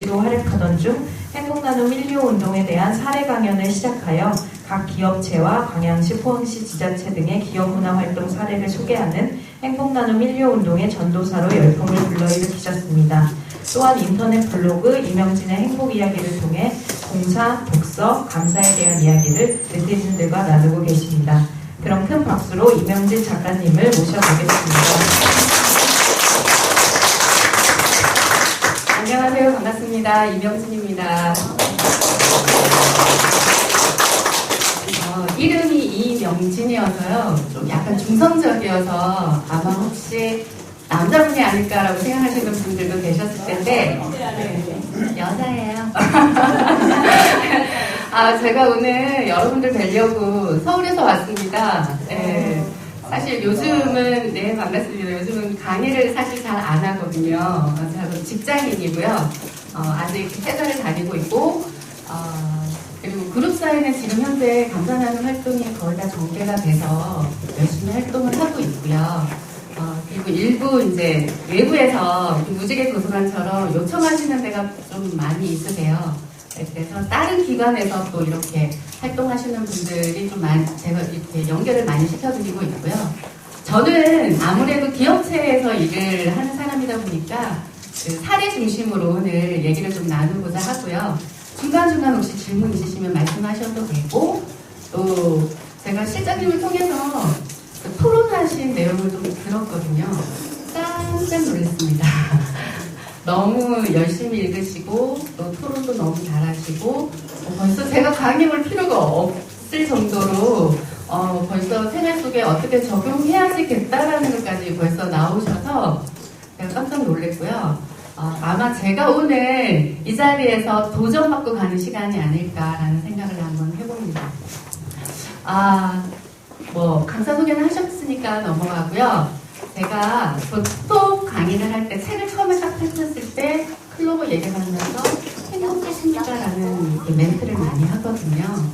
로 활약하던 중 행복나눔 1.25 운동에 대한 사례 강연을 시작하여 각 기업체와 광양시, 포항시 지자체 등의 기업문화 활동 사례를 소개하는 행복나눔 1.25 운동의 전도사로 열풍을 불러일으키셨습니다. 또한 인터넷 블로그 이명진의 행복 이야기를 통해 봉사, 독서, 감사에 대한 이야기를 네티즌들과 나누고 계십니다. 그럼 큰 박수로 이명진 작가님을 모셔보겠습니다. 안녕하세요. 반갑습니다. 이명진입니다. 이름이 이명진이어서요. 좀 약간 중성적이어서 아마 혹시 남자분이 아닐까라고 생각하시는 분들도 계셨을 텐데 여자예요. 제가 오늘 여러분들 뵈려고 서울에서 왔습니다. 네. 사실 요즘은, 네, 반갑습니다. 요즘은 강의를 사실 잘 안 하거든요. 저는 직장인이고요. 아직 회사를 다니고 있고, 그리고 그룹사회는 지금 현재 감사나눔 활동이 거의 다 전개가 돼서 열심히 활동을 하고 있고요. 그리고 일부 이제 외부에서 무지개 도서관처럼 요청하시는 데가 좀 많이 있으세요. 그래서 다른 기관에서 또 이렇게 활동하시는 분들이 좀 많이, 제가 이렇게 연결을 많이 시켜드리고 있고요. 저는 아무래도 기업체에서 일을 하는 사람이다 보니까 그 사례 중심으로 오늘 얘기를 좀 나누고자 하고요. 중간중간 혹시 질문 있으시면 말씀하셔도 되고, 또 제가 실장님을 통해서 그 토론하신 내용을 좀 들었거든요. 깜짝 놀랐습니다. 너무 열심히 읽으시고 또 토론도 너무 잘하시고 벌써 제가 강의할 필요가 없을 정도로 벌써 생활 속에 어떻게 적용해야지겠다라는 것까지 벌써 나오셔서 제가 깜짝 놀랐고요. 아마 제가 오늘 이 자리에서 도전받고 가는 시간이 아닐까라는 생각을 한번 해봅니다. 강사 소개는 하셨으니까 넘어가고요. 제가 톡 강의를 할 때 책을 처음에 딱 펼쳤을 때 클로버 얘기하면서 행복하십니까라는 그 멘트를 많이 하거든요.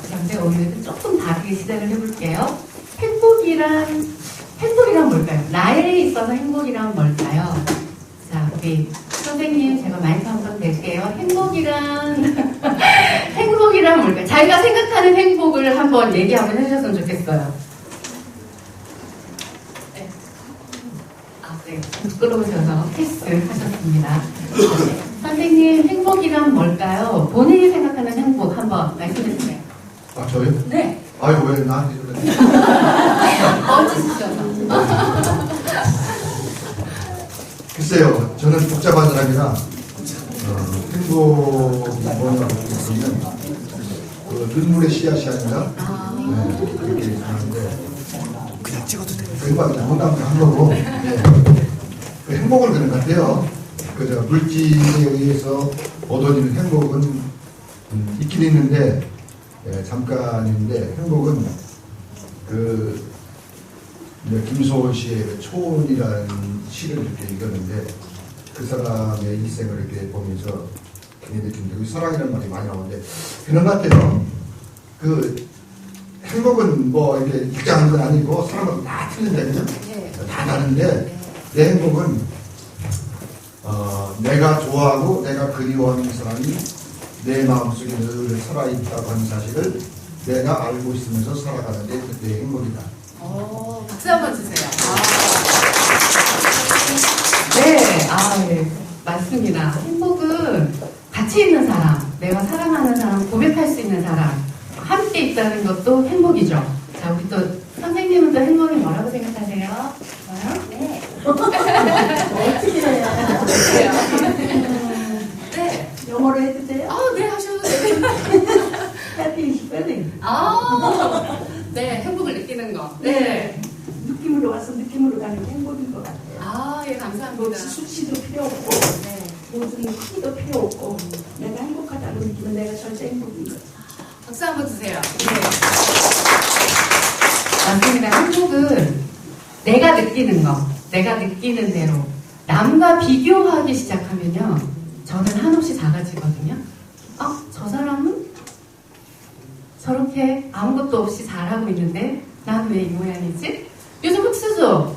그런데 오늘은 조금 다르게 시작을 해볼게요. 행복이란 뭘까요? 나에 있어서 행복이란 뭘까요? 자, 우리 선생님 제가 마이크 한번 낼게요. 행복이란 뭘까요? 자기가 생각하는 행복을 한번 얘기 한번 해주셨으면 좋겠어요. 네, 부끄러우셔서 패스하셨습니다. 선생님, 행복이란 뭘까요? 본인이 생각하는 행복 한번 말씀해주세요. 저요? 네. 아유, 왜 나한테 그래? 멋지시셔서. 글쎄요, 저는 복잡한 사람이라 행복이 뭐냐고 보면 눈물의 씨앗이 아니라 그렇게 하는데 그냥 찍어도 돼요. 그냥 농담을 한 거고 그 행복을 그런 것 같아요. 그저 물질에 의해서 얻어지는 행복은 있긴 있는데 잠깐인데 행복은 김소월 씨의 초원이라는 시를 이렇게 읽었는데 그 사람의 일생을 이렇게 보면서 굉장히 느끼는데 사랑이라는 말이 많이 나오는데 그런 것 같아요. 행복은 뭐 이렇게 일정한 건 아니고 사람은 다 틀린다면요. 다 다른데 내 행복은 내가 좋아하고 내가 그리워하는 사람이 내 마음속에 늘 살아있다고 하는 사실을 내가 알고 있으면서 살아가는 게 그때의 행복이다. 박수 한번 주세요. 네, 맞습니다. 행복은 같이 있는 사람, 내가 사랑하는 사람, 고백할 수 있는 사람, 함께 있다는 것도 행복이죠. 자, 우리 또 선생님은 또 행복이 뭐라고 생각하세요? 뭐요? 네. 어떻게 해요? 네. 영어로 해도 돼요? 네, 하셔도 돼요. Happy feeling. 네, 행복을 느끼는 거. 네. 느낌으로 와서 느낌으로 가는 게 행복인 것 같아요. 예, 감사합니다. 수치도 필요 없고, 무슨 크기도 필요 없고, 내가 행복하다고 느끼면 내가 절대 행복인 거죠. 박수 한번 주세요. 네. 맞습니다. 행복은 내가 느끼는 거, 내가 느끼는 대로 남과 비교하기 시작하면요, 저는 한없이 작아지거든요. 저 사람은 저렇게 아무것도 없이 잘하고 있는데 나는 왜 이 모양이지? 요즘 흑수저,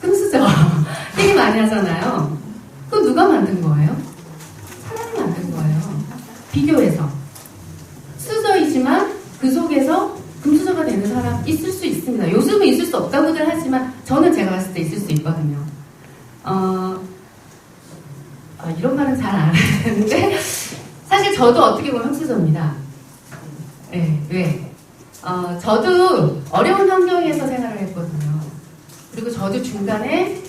흠수저 되게 많이 하잖아요. 그거 누가 만든 거예요? 있을 수 있습니다. 요즘은 있을 수 없다고들 하지만 저는 제가 봤을 때 있을 수 있거든요. 이런 말은 잘 안 하는데 사실 저도 어떻게 보면 흑수저입니다. 네, 왜? 저도 어려운 환경에서 생활을 했거든요. 그리고 저도 중간에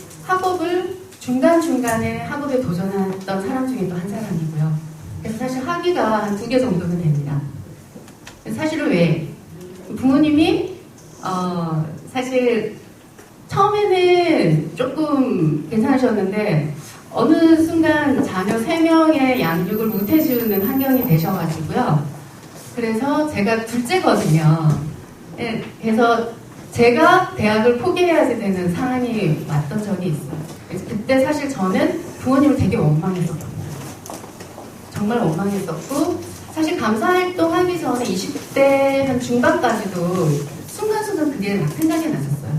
중간중간에 학업에 도전했던 사람 중에 또 한 사람이고요. 그래서 사실 학위가 한 2개 정도는 됩니다. 사실은 왜? 부모님이, 사실 처음에는 조금 괜찮으셨는데, 어느 순간 자녀 3명의 양육을 못 해주는 환경이 되셔가지고요. 그래서 제가 둘째거든요. 그래서 제가 대학을 포기해야지 되는 상황이 왔던 적이 있어요. 그래서 그때 사실 저는 부모님을 되게 원망했었거든요. 정말 원망했었고, 사실 감사활동 하기 전에 20대 한 중반까지도 순간순간 그게 막 생각이 났었어요.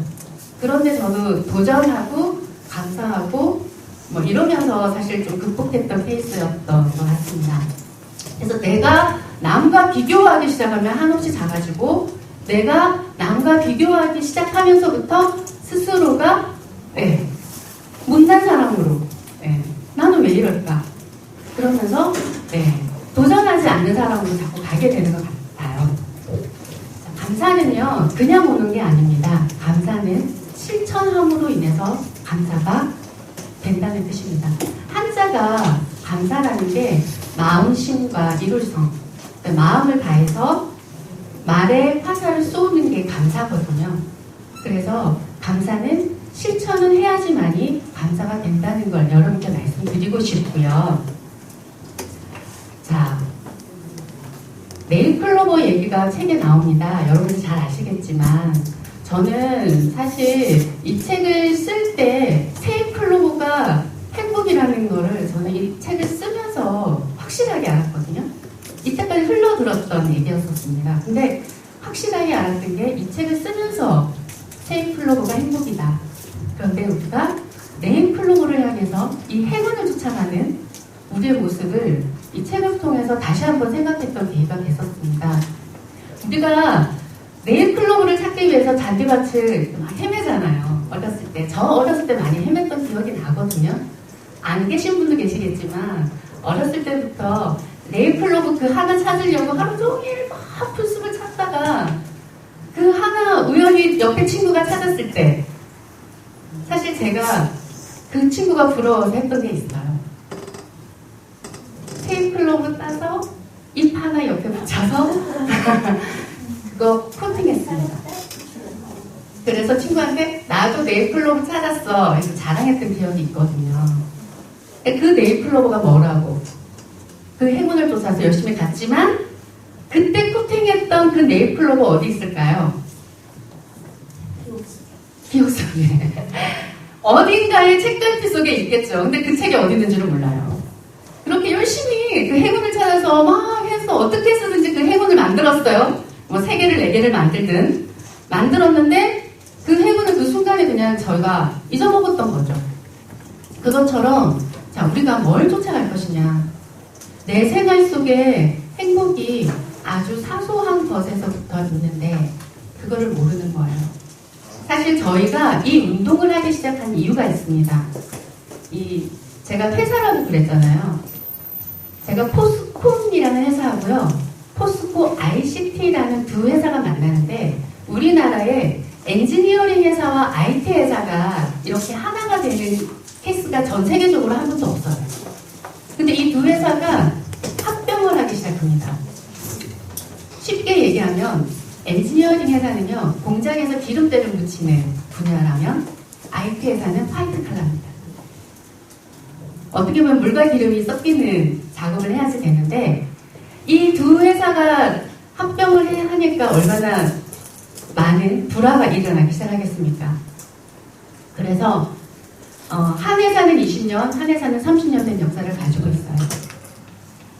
그런데 저도 도전하고, 감사하고, 뭐 이러면서 사실 좀 극복했던 케이스였던 것 같습니다. 그래서 내가 남과 비교하기 시작하면 한없이 작아지고, 내가 남과 비교하기 시작하면서부터 스스로가 못난 사람으로 나는 왜 이럴까? 그러면서 도전하지 않는 사람으로 자꾸 가게 되는 것 같아요. 감사는요 그냥 오는 게 아닙니다. 감사는 실천함으로 인해서 감사가 된다는 뜻입니다. 한자가 감사라는 게 마음심과 이룰성, 마음을 다해서 말에 화살을 쏘는 게 감사거든요. 그래서 감사는 실천을 해야지만이 감사가 된다는 걸 여러분께 말씀드리고 싶고요. 자, 네일클로버 얘기가 책에 나옵니다. 여러분들 잘 아시겠지만 저는 사실 이 책을 쓸 때 네일클로버가 행복이라는 거를 저는 이 책을 쓰면서 확실하게 알았거든요. 이때까지 흘러들었던 얘기였었습니다. 근데 확실하게 알았던 게 이 책을 쓰면서 네임클로버가 행복이다. 그런데 우리가 네임클로버를 향해서 이 행운을 쫓아가는 우리의 모습을 이 책을 통해서 다시 한번 생각했던 계기가 됐었습니다. 우리가 네임클로버를 찾기 위해서 잔디밭을 막 헤매잖아요. 어렸을 때. 저 어렸을 때 많이 헤맸던 기억이 나거든요. 안 계신 분도 계시겠지만 어렸을 때부터 네일클로버 그 하나 찾으려고 하루 종일 막 풀숲을 찾다가 그 하나 우연히 옆에 친구가 찾았을 때 사실 제가 그 친구가 부러워서 했던 게 있어요. 네일클로버 따서 잎 하나 옆에 붙여서 그거 코팅했습니다. 그래서 친구한테 나도 네일클로버 찾았어 이렇게 자랑했던 기억이 있거든요. 그 네일클로버가 뭐라고? 그 행운을 쫓아서 열심히 갔지만 그때 코팅했던 그 네일클로버 어디 있을까요? 기억 속에 어딘가에 책갈피 속에 있겠죠. 근데 그 책이 어디 있는지를 몰라요. 그렇게 열심히 그 행운을 찾아서 막 해서 어떻게 해서든지 그 행운을 만들었어요. 뭐 3개를 4개를 만들든 만들었는데 그 행운은 그 순간에 그냥 저희가 잊어먹었던 거죠. 그것처럼 자 우리가 뭘 쫓아갈 것이냐. 내 생활 속에 행복이 아주 사소한 것에서부터 있는데 그거를 모르는 거예요. 사실 저희가 이 운동을 하기 시작한 이유가 있습니다. 제가 회사라고 그랬잖아요. 제가 포스콘이라는 회사하고요. 포스코 ICT라는 두 회사가 만나는데 우리나라에 엔지니어링 회사와 IT 회사가 이렇게 하나가 되는 케이스가 전 세계적으로 한 번도 없어요. 근데 이 두 회사가 합병을 하기 시작합니다. 쉽게 얘기하면 엔지니어링 회사는요 공장에서 기름때를 묻히는 분야라면 IT 회사는 화이트 칼라입니다. 어떻게 보면 물과 기름이 섞이는 작업을 해야지 되는데 이 두 회사가 합병을 하니까 얼마나 많은 불화가 일어나기 시작하겠습니까? 그래서 한 회사는 20년, 한 회사는 30년 된 역사를 가지고 있어요.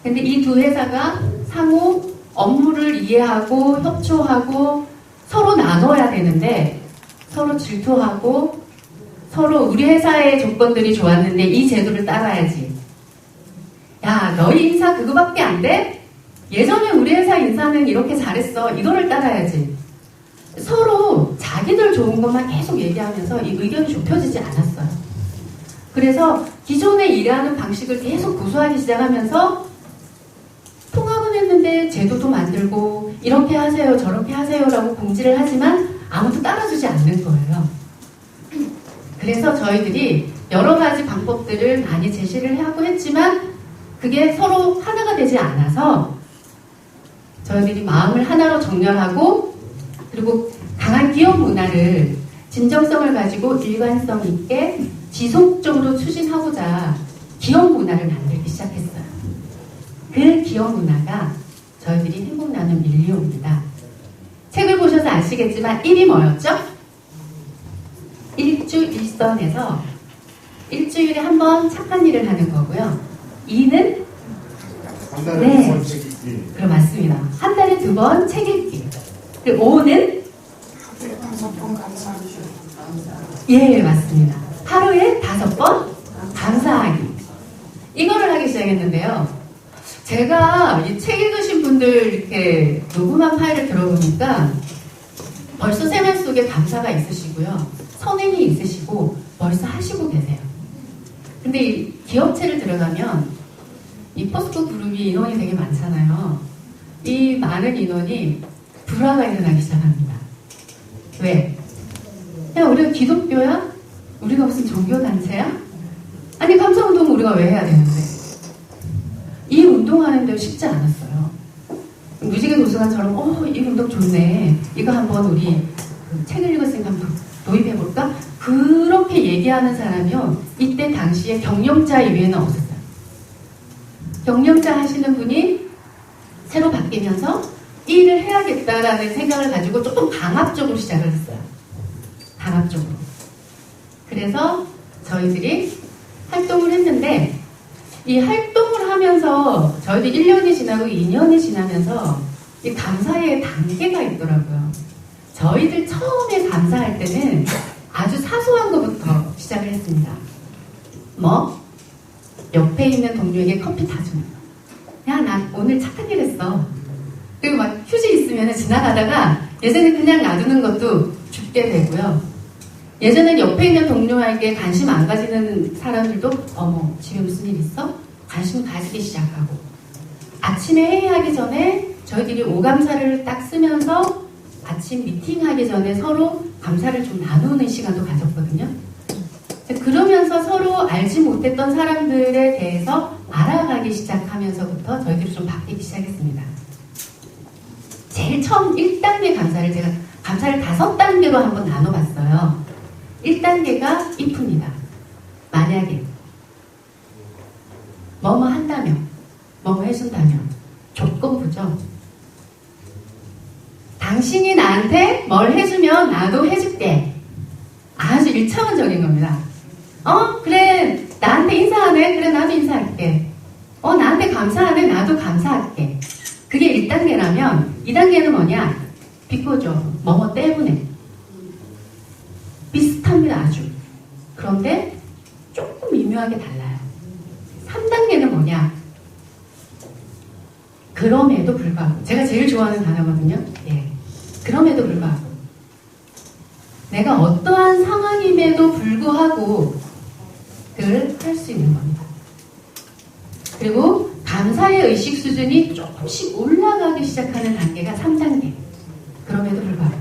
근데 이 두 회사가 상호 업무를 이해하고 협조하고 서로 나눠야 되는데 서로 질투하고 서로 우리 회사의 조건들이 좋았는데 이 제도를 따라야지. 야, 너희 인사 그거밖에 안 돼? 예전에 우리 회사 인사는 이렇게 잘했어. 이거를 따라야지. 서로 자기들 좋은 것만 계속 얘기하면서 이 의견이 좁혀지지 않았어요. 그래서 기존에 일하는 방식을 계속 고수하기 시작하면서 통합은 했는데 제도도 만들고 이렇게 하세요 저렇게 하세요라고 공지를 하지만 아무도 따라주지 않는 거예요. 그래서 저희들이 여러 가지 방법들을 많이 제시를 하고 했지만 그게 서로 하나가 되지 않아서 저희들이 마음을 하나로 정렬하고 그리고 강한 기업 문화를 진정성을 가지고 일관성 있게 지속적으로 추진하고자 기업 문화를 만들기 시작했어요. 그 기업 문화가 저희들이 행복 나눔 밀리오입니다. 책을 보셔서 아시겠지만 1이 뭐였죠? 일주일선에서 일주일에 한 번 착한 일을 하는 거고요. 2는 한 달에 네. 2번 책 읽기. 그럼 맞습니다. 한 달에 2번 책 읽기. 그리고 5는 하루에 5번 감사하기. 예, 맞습니다. 하루에 5번 감사하기. 이거를 하기 시작했는데요. 제가 이 책 읽으신 분들 이렇게 녹음한 파일을 들어보니까 벌써 생활 속에 감사가 있으시고요. 선행이 있으시고 벌써 하시고 계세요. 근데 이 기업체를 들어가면 이 포스코 그룹이 인원이 되게 많잖아요. 이 많은 인원이 불화가 일어나기 시작합니다. 왜? 야, 우리가 기독교야? 우리가 무슨 종교단체야? 아니, 감사운동 우리가 왜 해야 되는데? 이 운동하는데 쉽지 않았어요. 무지개 도서관처럼, 이 운동 좋네. 이거 한번 우리 책을 읽었으니까 한번 도입해볼까? 그렇게 얘기하는 사람이요. 이때 당시에 경영자 이외에는 없었어요. 경영자 하시는 분이 새로 바뀌면서 일을 해야겠다라는 생각을 가지고 조금 강압적으로 시작을 했어요. 강압적으로. 그래서 저희들이 활동을 했는데 이 활동을 하면서 저희들이 1년이 지나고 2년이 지나면서 이 감사의 단계가 있더라고요. 저희들 처음에 감사할 때는 아주 사소한 것부터 시작을 했습니다. 옆에 있는 동료에게 커피 타주는 거. 야, 나 오늘 착한 일 했어. 그리고 막 휴지 있으면 지나가다가 예전에 그냥 놔두는 것도 줍게 되고요. 예전엔 옆에 있는 동료에게 관심 안 가지는 사람들도 집에 무슨 일 있어? 관심 가지기 시작하고 아침에 회의하기 전에 저희들이 오감사를 딱 쓰면서 아침 미팅하기 전에 서로 감사를 좀 나누는 시간도 가졌거든요. 그러면서 서로 알지 못했던 사람들에 대해서 알아가기 시작하면서부터 저희들이 좀 바뀌기 시작했습니다. 제일 처음 1단계 감사를 제가 감사를 5단계로 한번 나눠봤어요. 1단계가 if입니다. 만약에 뭐뭐 한다면 뭐뭐 해준다면 조건부죠. 당신이 나한테 뭘 해주면 나도 해줄게. 아주 1차원적인 겁니다. 그래 나한테 인사하네. 그래 나도 인사할게. 나한테 감사하네. 나도 감사할게. 그게 1단계라면 2단계는 뭐냐? 비꼬죠. 뭐뭐 때문에. 비슷합니다. 아주. 그런데 조금 미묘하게 달라요. 3단계는 뭐냐? 그럼에도 불구하고. 제가 제일 좋아하는 단어거든요. 예. 그럼에도 불구하고. 내가 어떠한 상황임에도 불구하고 그걸 할 수 있는 겁니다. 그리고 감사의 의식 수준이 조금씩 올라가기 시작하는 단계가 3단계. 그럼에도 불구하고.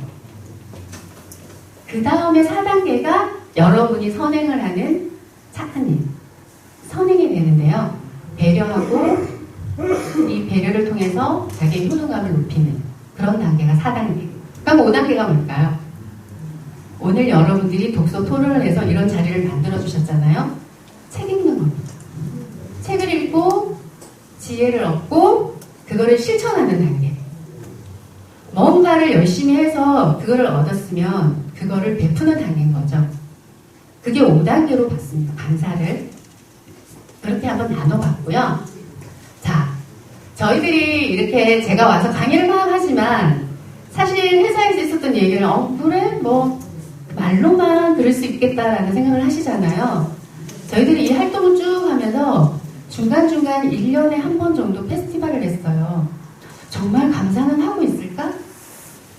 그 다음에 4단계가 여러분이 선행을 하는 착한 일. 선행이 되는데요. 배려하고 이 배려를 통해서 자기의 효능감을 높이는 그런 단계가 4단계. 그럼 5단계가 뭘까요? 오늘 여러분들이 독서 토론을 해서 이런 자리를 만들어 주셨잖아요. 책 읽는 겁니다. 책을 읽고 지혜를 얻고 그거를 실천하는 단계. 뭔가를 열심히 해서 그거를 얻었으면 그거를 베푸는 단계인 거죠. 그게 5단계로 봤습니다. 감사를. 그렇게 한번 나눠봤고요. 자, 저희들이 이렇게 제가 와서 강의를 막 하지만 사실 회사에서 있었던 얘기를 그래? 말로만 들을 수 있겠다라는 생각을 하시잖아요. 저희들이 이 활동을 쭉 하면서 중간중간 1년에 한 번 정도 페스티벌을 했어요. 정말 감사는 하고 있을까?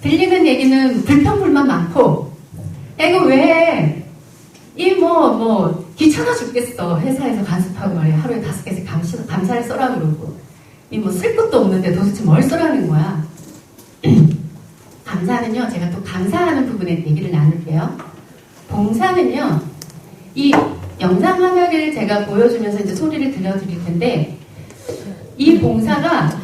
들리는 얘기 자기는 불평불만 많고, 야, 이거 왜 해? 귀찮아 죽겠어. 회사에서 간섭하고 말이야. 하루에 5개씩 감사를 써라 그러고. 쓸 것도 없는데 도대체 뭘 써라는 거야. 감사는요, 제가 또 감사하는 부분에 얘기를 나눌게요. 봉사는요, 이 영상 하나를 제가 보여주면서 이제 소리를 들려드릴 텐데, 이 봉사가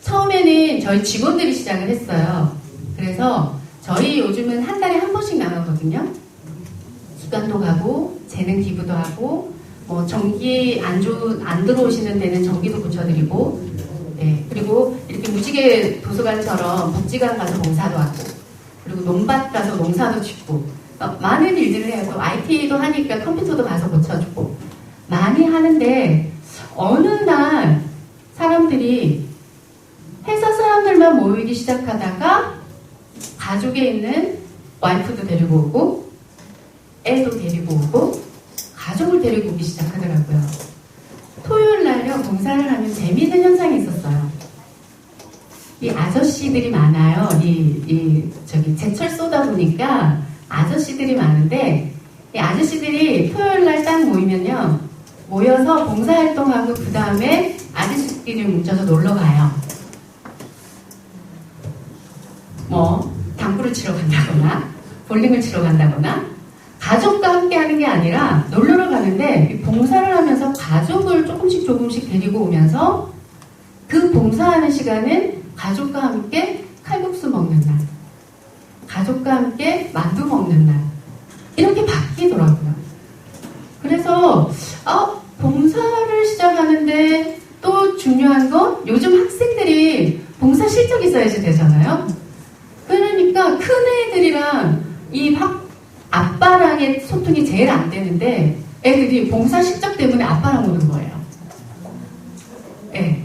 처음에는 저희 직원들이 시작을 했어요. 그래서 저희 요즘은 한 달에 한 번씩 나가거든요. 기관도 가고, 재능 기부도 하고, 전기 안 들어오시는 데는 전기도 고쳐드리고, 네, 그리고 이렇게 무지개 도서관처럼 복지관 가서 봉사도 하고, 그리고 논밭 가서 농사도 짓고, 많은 일들을 해요. 또 IT도 하니까 컴퓨터도 가서 고쳐주고, 많이 하는데, 어느 날 사람들이 회사 사람들만 모이기 시작하다가 가족에 있는 와이프도 데리고 오고, 애도 데리고 오고, 가족을 데리고 오기 시작하더라고요. 토요일 날요, 봉사를 하면 재미있는 현상이 있었어요. 이 아저씨들이 많아요. 제철 쏘다 보니까 아저씨들이 많은데, 이 아저씨들이 토요일 날 딱 모여서 봉사활동하고, 그 다음에 아저씨끼리 뭉쳐서 놀러 가요. 당구를 치러 간다거나, 볼링을 치러 간다거나, 가족과 함께 하는 게 아니라 놀러를 가는데 봉사를 하면서 가족을 조금씩 데리고 오면서 그 봉사하는 시간은 가족과 함께 칼국수 먹는 날, 가족과 함께 만두 먹는 날, 이렇게 바뀌더라고요. 그래서 봉사를 시작하는데 또 중요한 건 요즘 학생들이 봉사 실적이 있어야지 되잖아요. 그러니까 큰 애들이랑 아빠랑의 소통이 제일 안 되는데 애들이 봉사 실적 때문에 아빠랑 오는 거예요. 네.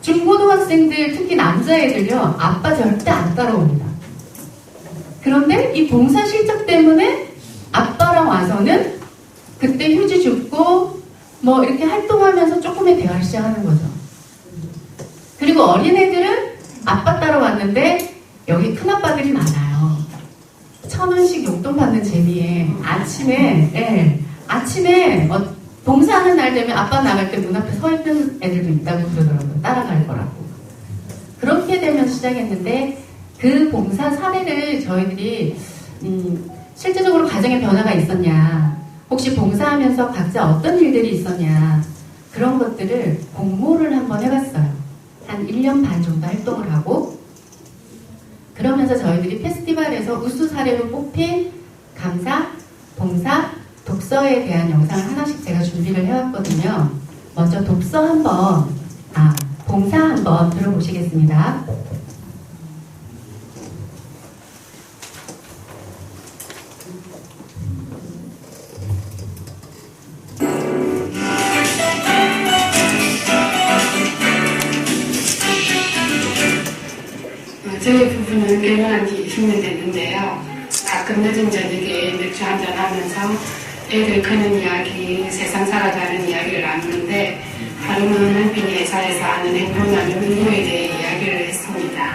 중고등학생들, 특히 남자애들요, 아빠 절대 안 따라옵니다. 그런데 이 봉사 실적 때문에 아빠랑 와서는 그때 휴지 줍고 이렇게 활동하면서 조금의 대화를 시작하는 거죠. 그리고 어린애들은 아빠 따라왔는데 여기 큰아빠들이 많아요. 1,000원씩 용돈 받는 재미에 아침에 봉사하는 날 되면 아빠 나갈 때 문 앞에 서 있는 애들도 있다고 그러더라고요. 따라갈 거라고. 그렇게 되면서 시작했는데 그 봉사 사례를 저희들이 실제적으로 가정에 변화가 있었냐, 혹시 봉사하면서 각자 어떤 일들이 있었냐, 그런 것들을 공모를 한번 해봤어요. 한 1년 반 정도 활동을 하고, 그러면서 저희들이 페스티벌에서 우수 사례로 뽑힌 감사, 봉사, 독서에 대한 영상을 하나씩 제가 준비를 해왔거든요. 먼저 독서 봉사 한번 들어보시겠습니다. 저희 부부는 결혼한 지 20년 됐는데요. 가끔 늦은 저녁에 맥주 한잔 하면서 애들 크는 이야기, 세상 살아가는 이야기를 나누는데, 하루는 남편이 회사에서 하는 행복나눔 운동에 대해 이야기를 했습니다.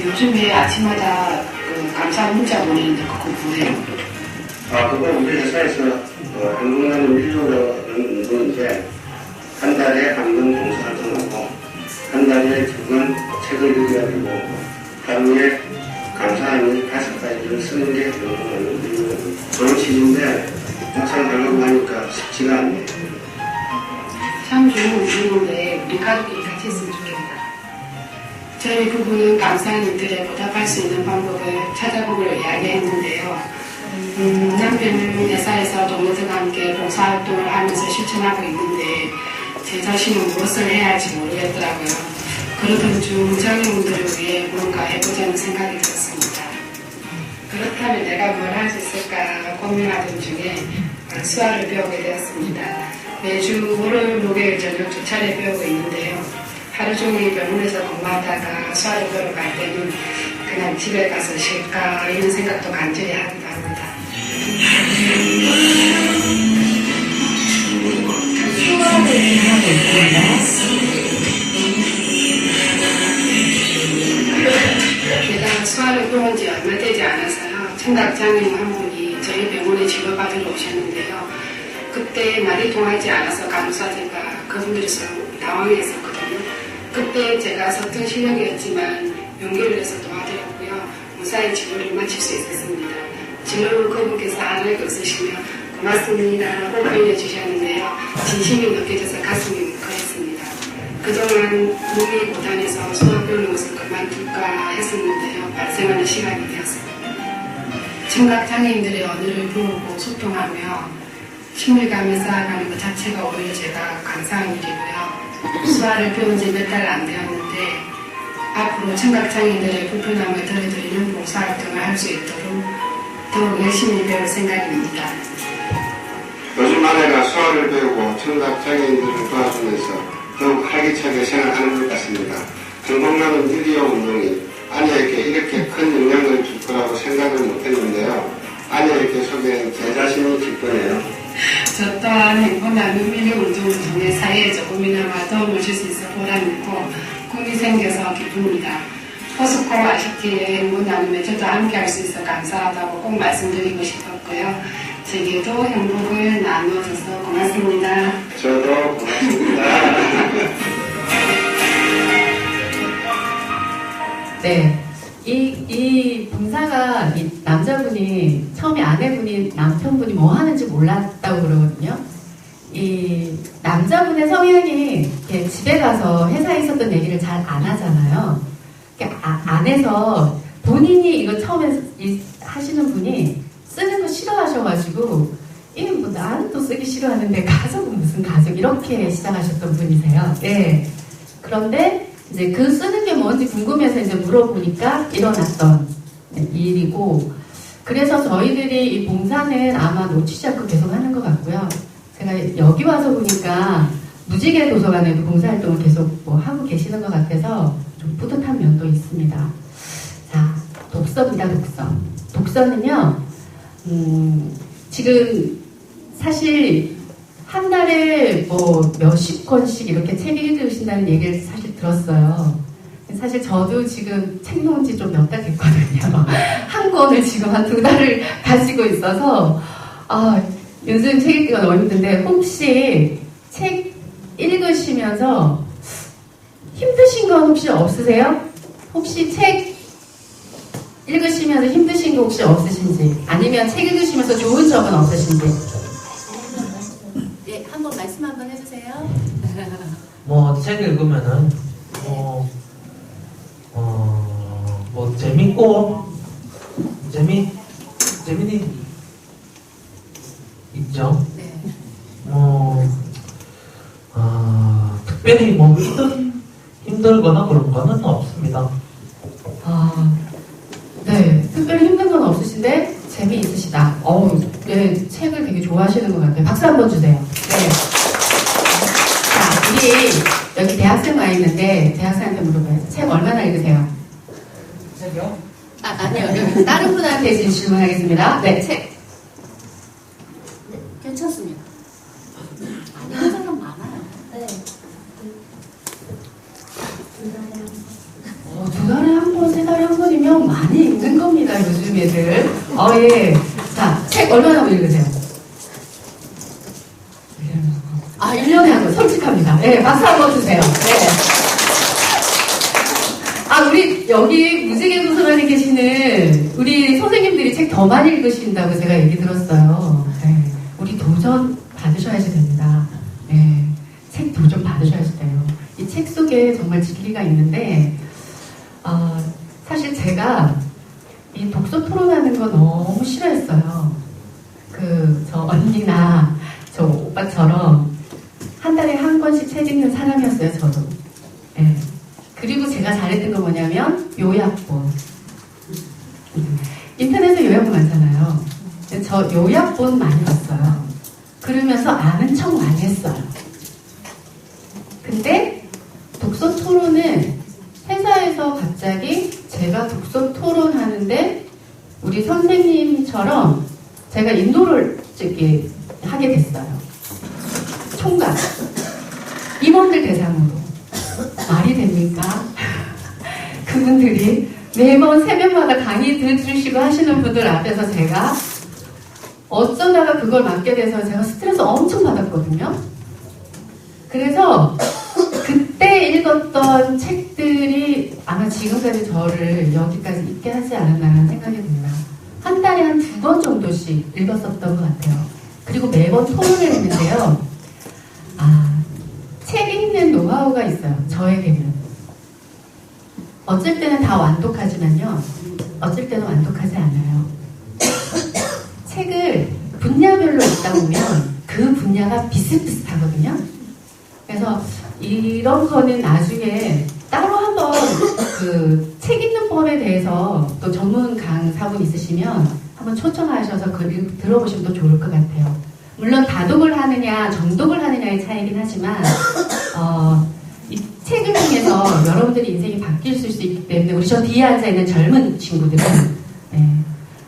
요즘에 아침마다 감사 문자 보내는데 그거 뭐예요? 그거 우리 회사에서 행복나눔 일조라는 운동인데, 한 달에 한 번 봉사활동하고, 한 달에 2번 책을 읽어야 되고, 하루에 감사하는 5가지를 쓰는 게 좋은 취지인데, 막상 하려고 하니까 쉽지가 않네요. 참 좋은 운동인데 우리 가족끼리 같이 했으면 좋겠다. 저희 부부는 감사한 일들에 보답할 수 있는 방법을 찾아보기로 이야기했는데요. 남편은 회사에서 동료들과 함께 봉사활동을 하면서 실천하고 있는데, 제 자신은 무엇을 해야 할지 모르겠더라고요. 그러던 중 장애인들을 위해 뭔가 해보자는 생각이 들었습니다. 그렇다면 내가 뭘 할 수 있을까 고민하던 중에 수화를 배우게 되었습니다. 매주 월요일, 목요일 저녁 2차례 배우고 있는데요. 하루 종일 병원에서 근무하다가 수화를 배우러 갈 때는 그냥 집에 가서 쉴까 이런 생각도 간절히 하기도 합니다. 수화를 하고 있습니다. 게다가 수화를 배운 지 청각장애인 한 분이 저희 병원에 치료받으러 오셨는데요. 그때 말이 통하지 않아서 간호사들과 그분들이 서로 당황했었거든요. 그때 제가 서툰 실력이었지만 용기를 내서 도와드렸고요. 무사히 치료를 마칠 수 있었습니다. 진로로 그분께서 안을 웃으시며 고맙습니다라고 표현해 주셨는데요. 진심이 느껴져서 가슴이 뭉클했습니다. 그동안 몸이 고단해서 수업 배우는 것을 그만둘까 했었는데요. 발생하는 시간이 되었습니다. 청각장애인들의 언어를 배우고 소통하며 친밀감을 쌓아가는 것 자체가 오히려 제가 감사한 일이고요. 수화를 배운 지 몇 달 안 되었는데 앞으로 청각장애인들의 불편함을 덜어드리는 봉사활동을 할 수 있도록 더욱 열심히 배울 생각입니다. 요즘 아내가 수화를 배우고 청각장애인들을 도와주면서 더욱 활기차게 생각하는 것 같습니다. 행복나눔 미디어 운동이 아내에게 이렇게 큰 영향을 줄 거라고 생각을 못했는데요. 아내에게 소개한 제 자신이 기쁘네요. 저 또한 행복나눔 미디어 운동을 통해 사회에 조금이나마 도움을 줄 수 있어 보람있고 꿈이 생겨서 기쁩니다. 포스코 아시티의 행복나눔에 저도 함께할 수 있어 감사하다고 꼭 말씀드리고 싶었고요. 제게도 행복을 나누어줘서 고맙습니다. 저도 고맙습니다. 네. 이 봉사가 이 남자분이 처음에 아내분이 남편분이 뭐 하는지 몰랐다고 그러거든요. 이 남자분의 성향이 이렇게 집에 가서 회사에 있었던 얘기를 잘 안 하잖아요. 안에서 본인이 이거 처음에 하시는 분이 쓰는 거 싫어하셔가지고 이게 뭐 나는 또 쓰기 싫어하는데 가족은 무슨 가족 이렇게 시작하셨던 분이세요. 네. 그런데 이제 그 쓰는 게 뭔지 궁금해서 이제 물어보니까 일어났던 일이고, 그래서 저희들이 이 봉사는 아마 놓치지 않고 계속 하는 것 같고요. 제가 여기 와서 보니까 무지개 도서관에도 봉사활동을 계속 뭐 하고 계시는 것 같아서 좀 뿌듯한 면도 있습니다. 자, 독서입니다, 독서. 독서는요, 지금 사실 한 달에 뭐 몇십 권씩 이렇게 책 읽으신다는 얘기를 사실 들었어요. 사실 저도 지금 책 놓은 지 좀 몇 달 됐거든요. 한 권을 지금 한 2달을 가지고 있어서, 요즘 책 읽기가 너무 힘든데, 혹시 책 읽으시면서 힘드신 건 혹시 없으세요? 혹시 책 읽으시면서 힘드신 거 혹시 없으신지, 아니면 책 읽으시면서 좋은 점은 없으신지? 네, 한번 말씀 한번 해주세요. 뭐 책 읽으면은 뭐 재밌고 재미는 있죠. 네. 특별히 뭐 힘들거나 그런 거는 없습니다. 네, 특별히 힘든 건 없으신데 재미있으시다. 네, 책을 되게 좋아하시는 것 같아요. 박수 한번 주세요. 네. 자, 우리 여기 대학생 와 있는데 대학생한테 물어봐요. 책 얼마나 읽으세요? 책이요? 아니요. 여기 다른 분한테 지금 질문하겠습니다. 네, 책. 네, 괜찮습니다. 아니, 사람 많아요. 네. 2달에 한 번, 3달에 한 번이면 많이 읽는 겁니다, 요즘 애들. 예. 자, 책 얼마나 읽으세요? 1년에 한 번, 솔직합니다. 네, 박수 한번 주세요. 네. 우리 여기 무지개 도서관에 계시는 우리 선생님들이 책 더 많이 읽으신다고 제가 얘기 들었어요. 네. 우리 도전 받으셔야지 됩니다. 네. 책 도전 받으셔야지 돼요. 이 책 속에 정말 진리가 있는데, 사실 제가 이 독서 토론하는 거 너무 싫어했어요. 저 언니나 저 오빠처럼 한 달에 한 권씩 책 읽는 사람이었어요, 저도. 네. 그리고 제가 잘했던 건 뭐냐면 요약본. 인터넷에 요약본 많잖아요. 저 요약본 많이 봤어요. 그러면서 아는 척 많이 했어요. 근데 독서 토론은 회사에서 갑자기 제가 독서 토론하는데 우리 선생님처럼 제가 인도를 하게 됐어요. 총각 임원들 대상으로. 말이 됩니까? 그분들이 매번 새벽마다 강의 들으시고 하시는 분들 앞에서 제가 어쩌다가 그걸 맡게 돼서 제가 스트레스 엄청 받았거든요. 그래서 그때 읽었던 책들이 아마 지금까지 저를 여기까지 있게 하지 않았나라는 생각이 듭니다. 한 달에 한 2번 정도씩 읽었었던 것 같아요. 그리고 매번 토론을 했는데요. 책 읽는 노하우가 있어요. 저에게는. 어쩔 때는 다 완독하지만요. 어쩔 때는 완독하지 않아요. 책을 분야별로 읽다 보면 그 분야가 비슷비슷하거든요. 그래서 이런 거는 나중에 따로 한번 그 책 읽는 법에 대해서 또 전문 강사분 있으시면 한번 초청하셔서 그 들어보시면 더 좋을 것 같아요. 물론 다독을 하느냐 정독을 하느냐의 차이긴 하지만 이 책을 통해서 여러분들이 인생이 바뀔 수 있기 때문에 우리 저 뒤에 앉아있는 젊은 친구들은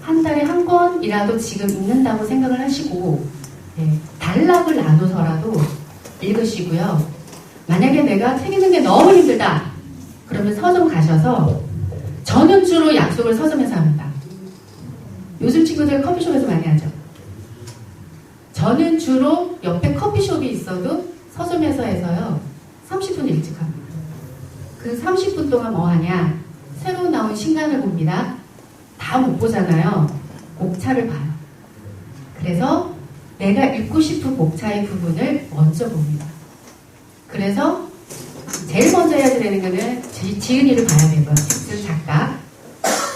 한 달에 한 권이라도 지금 읽는다고 생각을 하시고 단락을 나눠서라도 읽으시고요. 만약에 내가 책 읽는 게 너무 힘들다 그러면 서점 가셔서 저는 주로 약속을 서점에서 합니다. 요즘 친구들 커피숍에서 많이 하죠. 저는 주로 옆에 커피숍이 있어도 서점에서 해서요 30분 일찍 합니다. 그 30분 동안 뭐 하냐? 새로 나온 신간을 봅니다. 다 못 보잖아요. 목차를 봐요. 그래서 내가 읽고 싶은 목차의 부분을 먼저 봅니다. 그래서 제일 먼저 해야 되는 거는 지은이를 봐야 되고요. 책쓸 작가.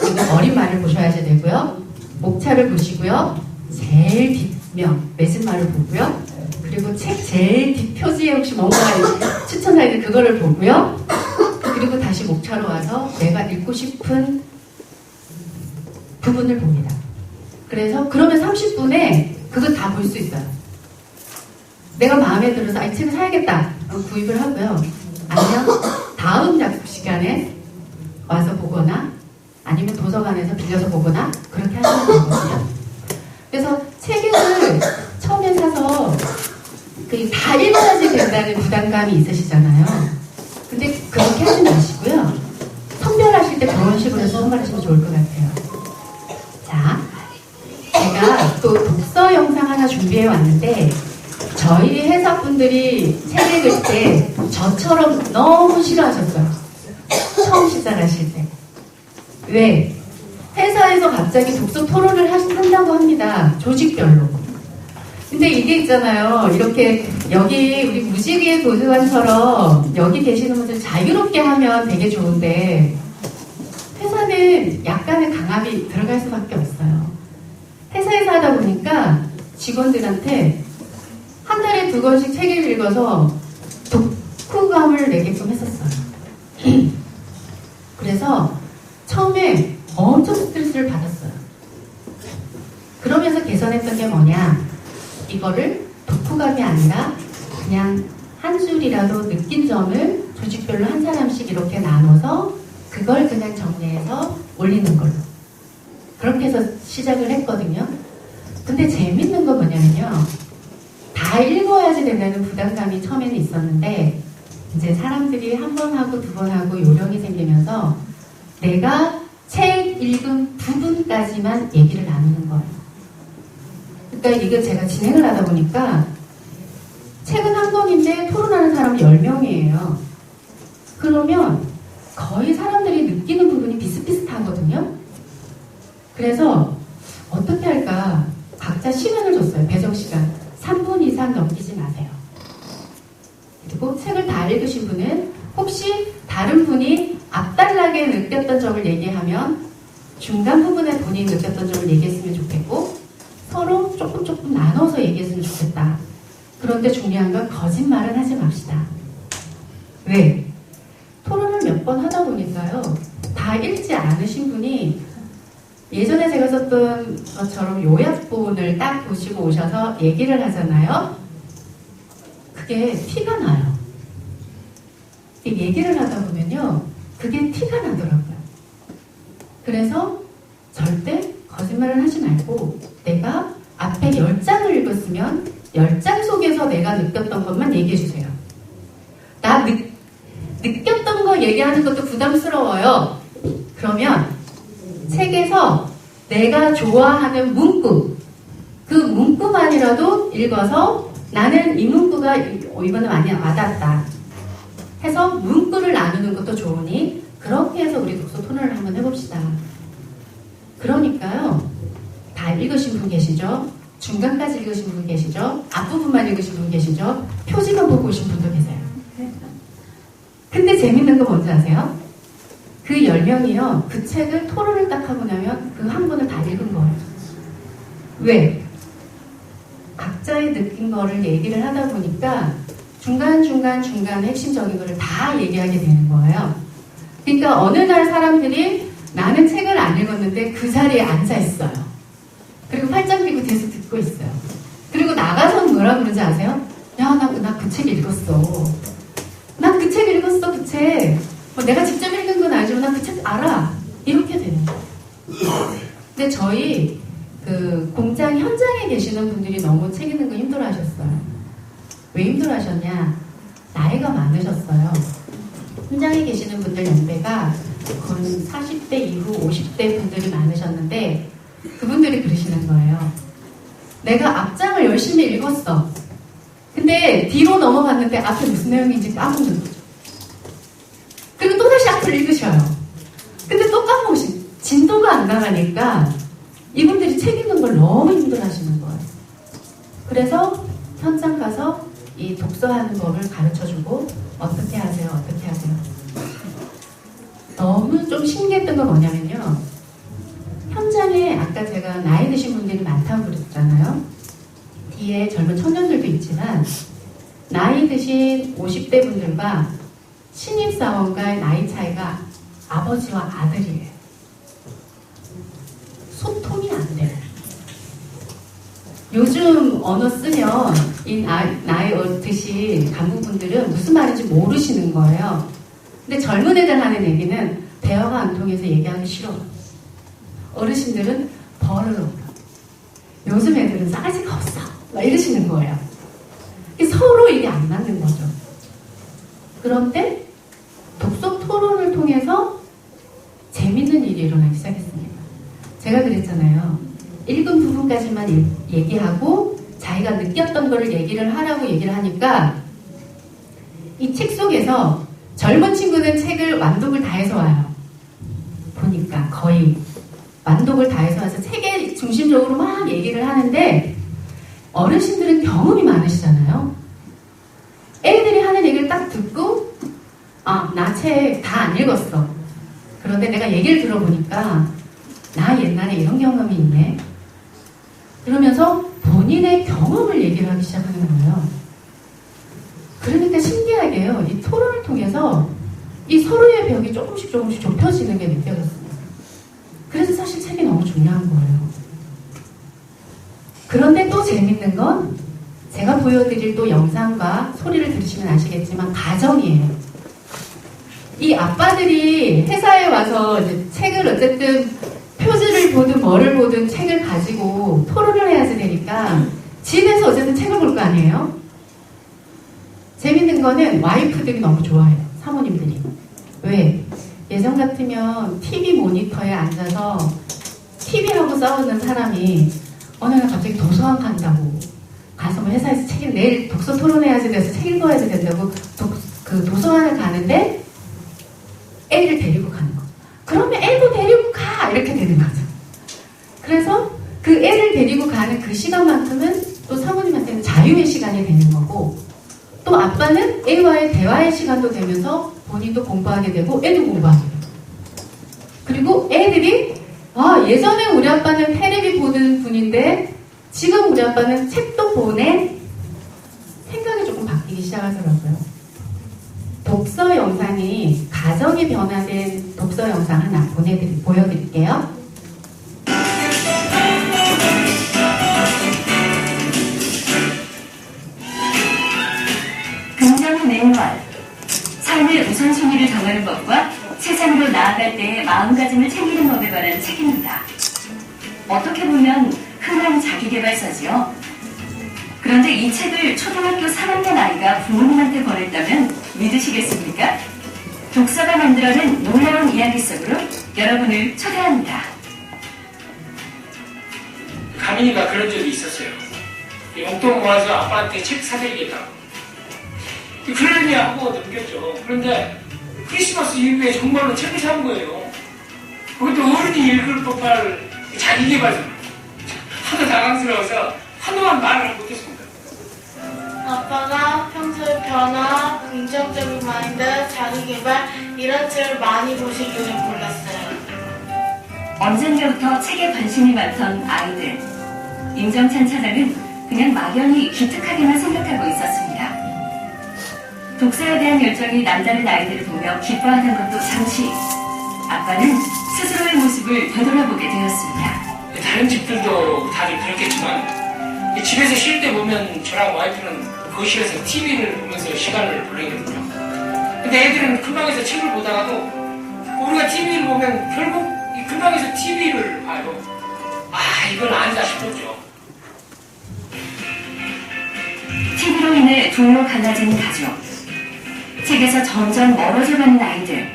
그리고 어린 말을 보셔야 되고요. 목차를 보시고요. 제일 뒷면 매진말을 보고요. 그리고 책 제일 뒷표지에 혹시 뭔가 추천사있는 그거를 보고요. 그리고 다시 목차로 와서 내가 읽고 싶은 부분을 봅니다. 그래서 그러면 30분에 그거 다 볼 수 있어요. 내가 마음에 들어서 이 책을 사야겠다. 구입을 하고요. 아니면 다음 약속 시간에 와서 보거나 아니면 도서관에서 빌려서 보거나 그렇게 하시면 되거든요. 그래서 책을 처음에 사서 다 읽어야지 된다는 부담감이 있으시잖아요. 근데 그렇게 하지 마시고요. 선별하실 때 그런 식으로 해서 선별하시면 좋을 것 같아요. 자, 제가 또 독서 영상 하나 준비해 왔는데 저희 회사분들이 책 읽을 때 저처럼 너무 싫어하셨어요. 처음 시작하실 때. 왜? 회사에서 갑자기 독서 토론을 한다고 합니다. 조직별로. 근데 이게 있잖아요. 이렇게 여기 우리 무지개 도서관처럼 여기 계시는 분들 자유롭게 하면 되게 좋은데 회사는 약간의 강압이 들어갈 수밖에 없어요. 회사에서 하다 보니까 직원들한테 한 달에 2권씩 책을 읽어서 독후감을 내게끔 했었어요. 그래서 처음에 엄청 스트레스를 받았어요. 그러면서 개선했던 게 뭐냐? 이거를 독후감이 아니라 그냥 한 줄이라도 느낀 점을 조직별로 한 사람씩 이렇게 나눠서 그걸 그냥 정리해서 올리는 걸로. 그렇게 해서 시작을 했거든요. 근데 재밌는 건 뭐냐면요. 다 읽어야지 된다는 부담감이 처음에는 있었는데 이제 사람들이 한 번 하고 2번 하고 요령이 생기면서 내가 책 읽은 부분까지만 얘기를 나누는 거예요. 그러니까 이거 제가 진행을 하다 보니까 책은 한 권인데 토론하는 사람은 10명이에요. 그러면 거의 사람들이 느끼는 부분이 비슷비슷하거든요. 그래서 어떻게 할까? 각자 시간을 줬어요. 배정 시간. 3분 이상 넘기지 마세요. 그리고 책을 다 읽으신 분은 혹시 다른 분이 앞달나게 느꼈던 점을 얘기하면 중간 부분에 본인이 느꼈던 점을 얘기했으면 좋겠고 서로 조금 나눠서 얘기했으면 좋겠다. 그런데 중요한 건 거짓말은 하지 맙시다. 왜? 토론을 몇 번 하다 보니까요. 다 읽지 않으신 분이 예전에 제가 썼던 것처럼 요약본을 딱 보시고 오셔서 얘기를 하잖아요. 그게 티가 나요. 얘기를 하다 보면요. 그게 티가 나더라고요. 그래서 절대 거짓말을 하지 말고 내가 앞에 10장을 읽었으면 10장 속에서 내가 느꼈던 것만 얘기해 주세요. 나 느꼈던 거 얘기하는 것도 부담스러워요. 그러면 책에서 내가 좋아하는 문구, 그 문구만이라도 읽어서 나는 이 문구가 이거는 많이 와닿았다 해서 문구를 나누는 것도 좋으니 그렇게 해서 우리 독서 토론을 한번 해봅시다. 그러니까요, 다 읽으신 분 계시죠? 중간까지 읽으신 분 계시죠? 앞부분만 읽으신 분 계시죠? 표지만 보고 오신 분도 계세요. 근데 재밌는 거 뭔지 아세요? 그 10명이요, 그 책을 토론을 딱 하고 나면 그 한 권을 다 읽은 거예요. 왜? 각자의 느낀 거를 얘기를 하다 보니까 중간 핵심적인 거를 다 얘기하게 되는 거예요. 그러니까 어느 날 사람들이 나는 책을 안 읽었는데 그 자리에 앉아 있어요. 그리고 팔짱 끼고 계속 듣고 있어요. 그리고 나가서 뭐라 그러지 아세요? 야, 나 그 책 읽었어. 난 그 책 읽었어, 그 책. 내가 직접 읽은 건 아니지만 난 그 책 알아. 이렇게 되는 거예요. 근데 저희 그 공장 현장에 계시는 분들이 너무 책 읽는 거 힘들어 하셨어요. 왜 힘들어 하셨냐? 나이가 많으셨어요. 현장에 계시는 분들 연배가 거의 40대 이후 50대 분들이 많으셨는데 그분들이 그러시는 거예요. 내가 앞장을 열심히 읽었어. 근데 뒤로 넘어갔는데 앞에 무슨 내용인지 까먹는 거죠. 그리고 또다시 앞을 읽으셔요. 근데 또 까먹으시. 진도가 안 나가니까 이분들이 책 읽는 걸 너무 힘들어 하시는 거예요. 그래서 현장 가서 이 독서하는 법을 가르쳐주고 어떻게 하세요? 너무 좀 신기했던 건 뭐냐면요. 현장에 아까 제가 나이 드신 분들이 많다고 그랬잖아요. 뒤에 젊은 청년들도 있지만 나이 드신 50대 분들과 신입사원과의 나이 차이가 아버지와 아들이에요. 소통이 안 돼요. 요즘 언어 쓰면 이 나이 드신 간부분들은 무슨 말인지 모르시는 거예요. 근데 젊은 애들 하는 얘기는 대화가 안 통해서 얘기하기 싫어. 어르신들은 벌을 얻어. 요즘 애들은 싸가지가 없어. 막 이러시는 거예요. 서로 이게 안 맞는 거죠. 그런데 독서 토론을 통해서 재밌는 일이 일어나기 시작했습니다. 제가 그랬잖아요. 읽은 부분까지만 얘기하고 자기가 느꼈던 거를 얘기를 하라고 얘기를 하니까 이 책 속에서 젊은 친구는 책을 완독을 다 해서 와요. 보니까 거의 완독을 다 해서 와서 책에 중심적으로 막 얘기를 하는데 어르신들은 경험이 많으시잖아요. 애들이 하는 얘기를 딱 듣고 나 책 다 안 읽었어. 그런데 내가 얘기를 들어보니까 나 옛날에 이런 경험이 있네. 그러면서 본인의 경험을 얘기를 하기 시작하는 거예요. 그러니까 신기하게요. 이 토론을 통해서 이 서로의 벽이 조금씩 좁혀지는 게 느껴졌습니다. 그래서 사실 책이 너무 중요한 거예요. 그런데 또 재밌는 건 제가 보여드릴 또 영상과 소리를 들으시면 아시겠지만 가정이에요. 이 아빠들이 회사에 와서 이제 책을 어쨌든 표지를 보든 뭐를 보든 책을 가지고 토론을 해야지 되니까 집에서 어쨌든 책을 볼 거 아니에요? 재밌는 거는 와이프들이 너무 좋아해요. 사모님들이. 왜? 예전 같으면 TV 모니터에 앉아서 TV하고 싸우는 사람이 어느 날 갑자기 도서관 간다고 가서 뭐 회사에서 내일 독서 토론해야지 돼서 책 읽어야지 된다고 그 도서관을 가는데 애를 데리고 가는 거. 그러면 애도 데리고 가! 이렇게 되는 거죠. 그래서 그 애를 데리고 가는 그 시간만큼은 또 사모님한테는 자유의 시간이 되는 거고 또 아빠는 애와의 대화의 시간도 되면서 본인도 공부하게 되고 애도 공부하게 되고 그리고 애들이 예전에 우리 아빠는 테레비 보는 분인데 지금 우리 아빠는 책도 보네? 생각이 조금 바뀌기 시작하더라고요. 독서 영상이 가정이 변화된 독서 영상 하나 보여드릴게요. 긍정 매뉴얼. 삶의 우선순위를 정하는 법과 세상으로 나아갈 때의 마음가짐을 챙기는 법에 관한 책입니다. 어떻게 보면 흔한 자기계발서지요. 그런데 이 책을 초등학교 3학년 아이가 부모님한테 권했다면 믿으시겠습니까? 독서가 만들어낸 놀라운 이야기 속으로 여러분을 초대합니다. 가민이가 그런 적이 있었어요. 용돈 모아서 아빠한테 책 사드리겠다고. 그러냐 하고 넘겼죠. 그런데 크리스마스 이후에 정말로 책을 산 거예요. 그것도 어른이 읽을 법할 자기개발서. 하도 당황스러워서 한동안 말을 못했습니다. 아빠가 평소에 변화, 긍정적인 마인드, 자기개발 이런 책을 많이 보실 줄은 몰랐어요. 언젠가부터 책에 관심이 많던 아이들. 임정찬 차장은 그냥 막연히 기특하게만 생각하고 있었습니다. 독서에 대한 열정이 남다른 아이들을 보며 기뻐하는 것도 잠시. 아빠는 스스로의 모습을 되돌아보게 되었습니다. 다른 집들도 다들 그렇겠지만 집에서 쉴 때 보면 저랑 와이프는 거실에서 TV를 보면서 시간을 보내거든요. 근데 애들은 큰 방에서 책을 보다가도 우리가 TV를 보면 결국 이 큰 방에서 TV를 봐요. 아, 이건 아니다 싶었죠. TV로 인해 둘로 갈라진 가족. 책에서 점점 멀어져가는 아이들.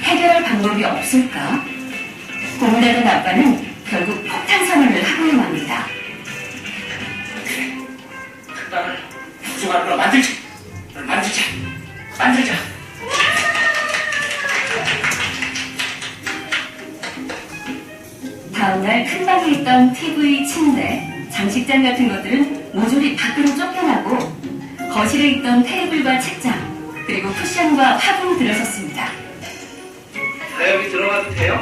해결할 방법이 없을까? 고민하던 아빠는 결국 폭탄 선언을 하고야 맙니다. 그 방을 부족하로 만들자. 다음날 큰 방에 있던 TV, 침대, 장식장 같은 것들은 모조리 밖으로 쫓겨나고 거실에 있던 테이블과 책장, 그리고 쿠션과 화분이 들어섰습니다. 여기 들어가도 돼요?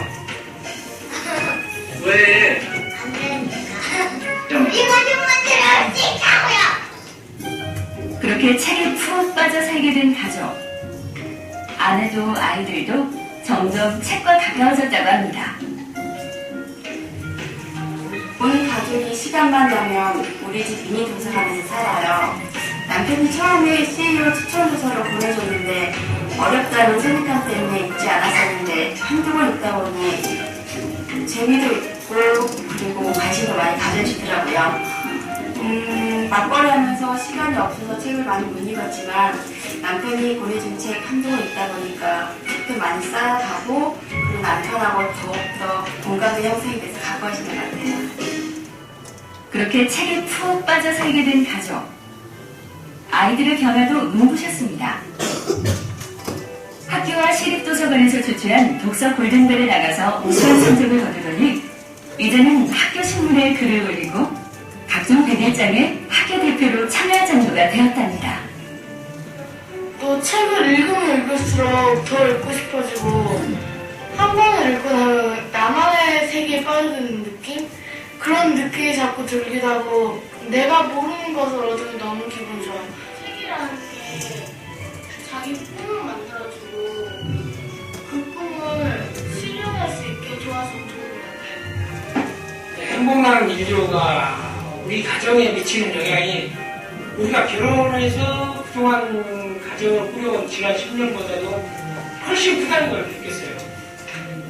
왜? 안 되니까. 이거 좀 만들어 찍자고요. 그렇게 책에 푹 빠져 살게 된 가족. 아내도 아이들도 점점 책과 가까워졌다고 합니다. 온 가족이 시간만 나면 우리 집 미니 도서관에서 살아요. 남편이 처음에 CEO 추천 도서로 보내줬는데 어렵다는 선입견 때문에 읽지 않았었는데 한두 번 읽다 보니 재미도 있고 그리고 관심도 많이 가져주더라고요. 맞벌이 하면서 시간이 없어서 책을 많이 못 읽었지만 남편이 보내준 책 한두 번 읽다 보니까 책도 많이 쌓아가고 그리고 남편하고 더욱더 공감의 형성이 돼서 가까워지는 것 같아요. 그렇게 책에 푹 빠져 살게 된 가족. 아이들의 변화도 눈부셨습니다. 학교와 시립도서관에서 주최한 독서 골든벨에 나가서 우수한 성적을 거두더니 이제는 학교 신문에 글을 올리고 각종 백일장에 학교 대표로 참여할 정도가 되었답니다. 또 책을 읽으면 읽을수록 더 읽고 싶어지고 한 번을 읽고 나면 나만의 세계에 빠져드는 느낌? 그런 느낌이 자꾸 들기도 하고 내가 모르는 것을 얻으면 너무 기분 좋아요. 책이라는 게 자기 꿈을 만들어주고 그 꿈을 실현할 수 있게 도와주면 좋은 것 같아요. 행복나는 인류가 우리 가정에 미치는 영향이 우리가 결혼해서 그동안 가정을 꾸려온 지난 10년보다도 훨씬 크다는 걸 느꼈어요.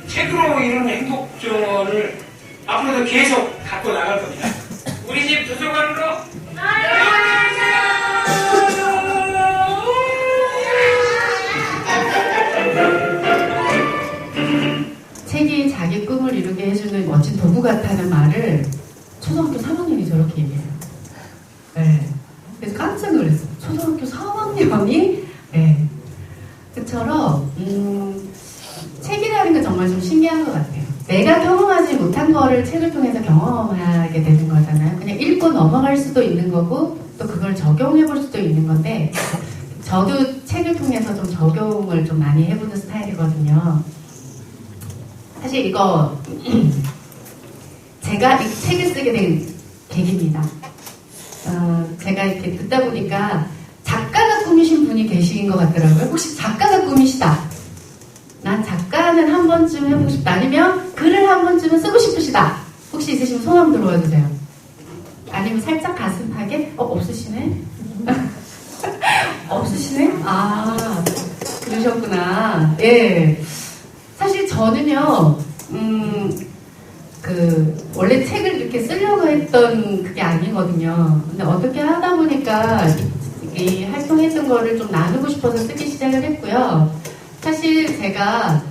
책으로 이런 행복전을 앞으로도 계속 갖고 나갈 겁니다. 우리 집 도서관으로 책이 자기 꿈을 이루게 해주는 멋진 도구 같다는 말을 초등학교 3학년이 저렇게 얘기해요. 네. 그래서 깜짝 놀랐어요. 초등학교 3학년이? 네. 그처럼 책이라는 건 정말 좀 신기한 것 같아요. 내가 경험하지 못한 거를 책을 통해서 경험하게 되는 거잖아요. 그냥 읽고 넘어갈 수도 있는 거고 또 그걸 적용해 볼 수도 있는 건데 저도 책을 통해서 좀 적용을 좀 많이 해보는 스타일이거든요. 사실 이거 제가 이 책을 쓰게 된 계기입니다. 제가 이렇게 듣다 보니까 작가가 꾸미신 분이 계신 것 같더라고요. 혹시 작가가 꾸미시다. 난 작가는 한 번쯤 해보고 싶다. 아니면 글을 한 번쯤은 쓰고 싶으시다. 혹시 있으시면 손 한번 들어와 주세요. 아니면 살짝 가슴팍에? 없으시네? 없으시네? 아, 그러셨구나. 예. 사실 저는요, 원래 책을 이렇게 쓰려고 했던 그게 아니거든요. 근데 어떻게 하다 보니까 이 활동했던 거를 좀 나누고 싶어서 쓰기 시작을 했고요. 사실 제가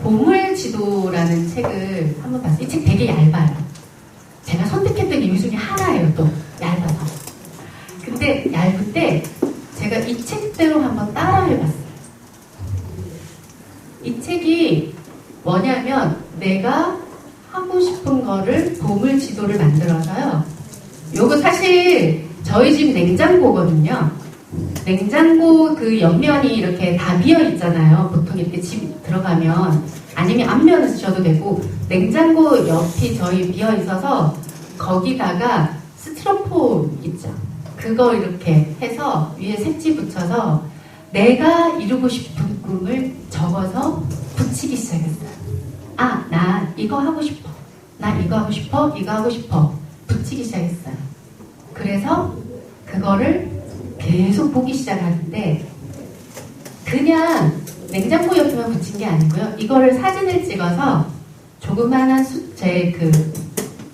보물지도라는 책을 한번 봤어요. 이 책 되게 얇아요. 제가 선택했던 이유 중에 하나예요. 또 얇아서. 근데 얇을 때 제가 이 책대로 한번 따라해봤어요. 이 책이 뭐냐면 내가 하고 싶은 거를 보물지도를 만들어서요. 요거 사실 저희 집 냉장고거든요. 냉장고 그 옆면이 이렇게 다 비어 있잖아요. 보통 이렇게 집 들어가면 아니면 앞면을 쓰셔도 되고 냉장고 옆이 저희 비어 있어서 거기다가 스티로폼 있죠. 그거 이렇게 해서 위에 색지 붙여서 내가 이루고 싶은 꿈을 적어서 붙이기 시작했어요. 아, 나 이거 하고 싶어. 나 이거 하고 싶어. 이거 하고 싶어. 붙이기 시작했어요. 그래서 그거를 계속 보기 시작하는데 그냥 냉장고 옆에만 붙인 게 아니고요. 이거를 사진을 찍어서 조그만한 제 그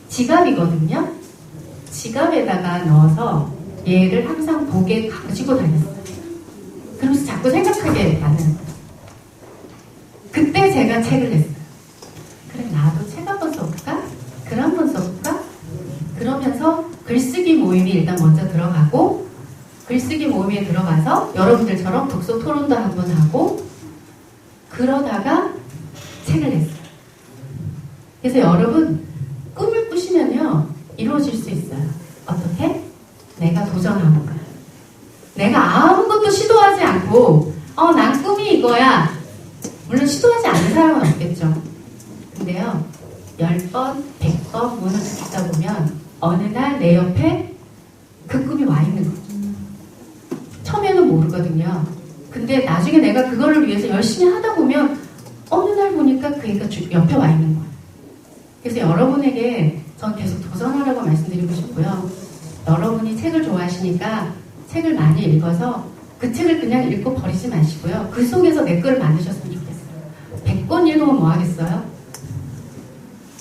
지갑이거든요. 지갑에다가 넣어서 얘를 항상 보게 가지고 다녔어요. 그러면서 자꾸 생각하게 나는 거예요. 그때 제가 책을 냈어요. 그래, 나도 책 한번 써볼까? 글 한번 써볼까? 그러면서 글쓰기 모임이 일단 먼저 들어가고 글쓰기 모임에 들어가서 여러분들처럼 독서 토론도 한번 하고 그러다가 책을 냈어요. 그래서 여러분 꿈을 꾸시면요 이루어질 수 있어요. 어떻게? 내가 도전하는 거야. 내가 아무것도 시도하지 않고 난 꿈이 이거야. 물론 시도하지 않는 사람은 없겠죠. 근데요 10번, 100번 문을 듣다 보면 어느 날 내 옆에 그 꿈이 와 있는 거죠. 처음에는 모르거든요. 근데 나중에 내가 그거를 위해서 열심히 하다 보면 어느 날 보니까 그 애가 옆에 와 있는 거예요. 그래서 여러분에게 전 계속 도전하라고 말씀드리고 싶고요. 여러분이 책을 좋아하시니까 책을 많이 읽어서 그 책을 그냥 읽고 버리지 마시고요. 그 속에서 내 거를 만드셨으면 좋겠어요. 100권 읽으면 뭐 하겠어요?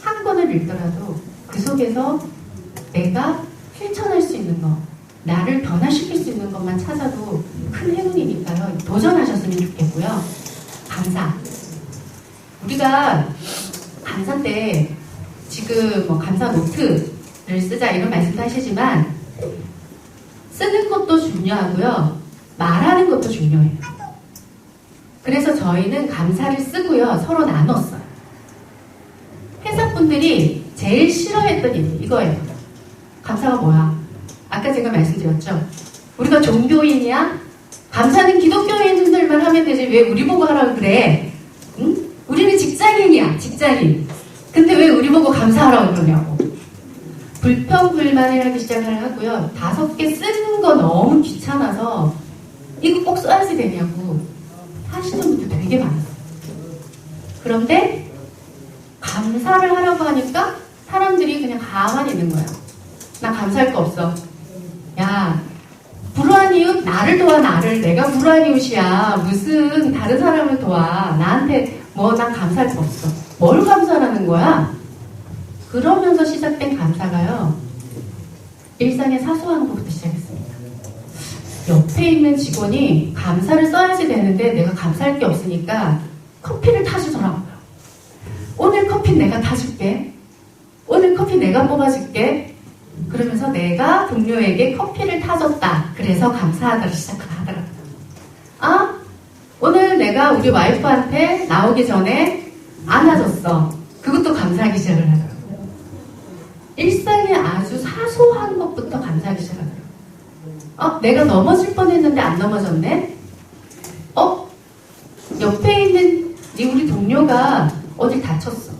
한 권을 읽더라도 그 속에서 내가 실천할 수 있는 거, 나를 변화시킬 수 있는 것만 찾아도 큰 행운이니까요. 도전하셨으면 좋겠고요. 감사. 우리가 감사 때 지금 뭐 감사 노트를 쓰자 이런 말씀도 하시지만 쓰는 것도 중요하고요. 말하는 것도 중요해요. 그래서 저희는 감사를 쓰고요. 서로 나눴어요. 회사분들이 제일 싫어했던 일 이거예요. 감사가 뭐야? 아까 제가 말씀드렸죠. 우리가 종교인이야? 감사는 기독교인들만 하면 되지 왜 우리 보고 하라고 그래? 응? 우리는 직장인이야. 직장인. 근데 왜 우리 보고 감사하라고 그러냐고. 불평불만을 하기 시작을 하고요. 5개 쓰는 거 너무 귀찮아서 이거 꼭 써야지 되냐고 하시는 분들 되게 많아요. 그런데 감사를 하라고 하니까 사람들이 그냥 가만히 있는 거예요. 나 감사할 거 없어. 야, 불우한 이웃 나를 도와. 나를. 내가 불우한 이웃이야. 무슨 다른 사람을 도와. 나한테 뭐 난 감사할 거 없어. 뭘 감사하라는 거야? 그러면서 시작된 감사가요. 일상의 사소한 것부터 시작했습니다. 옆에 있는 직원이 감사를 써야지 되는데 내가 감사할 게 없으니까 커피를 타주더라고요. 오늘 커피 내가 타줄게. 오늘 커피 내가 뽑아줄게. 그러면서 내가 동료에게 커피를 타줬다. 그래서 감사하다를 시작하더라고요. 아, 오늘 내가 우리 와이프한테 나오기 전에 안아줬어. 그것도 감사하기 시작을 하더라고요. 일상의 아주 사소한 것부터 감사하기 시작하더라고요. 내가 넘어질 뻔했는데 안 넘어졌네? 옆에 있는 우리 동료가 어딜 다쳤어.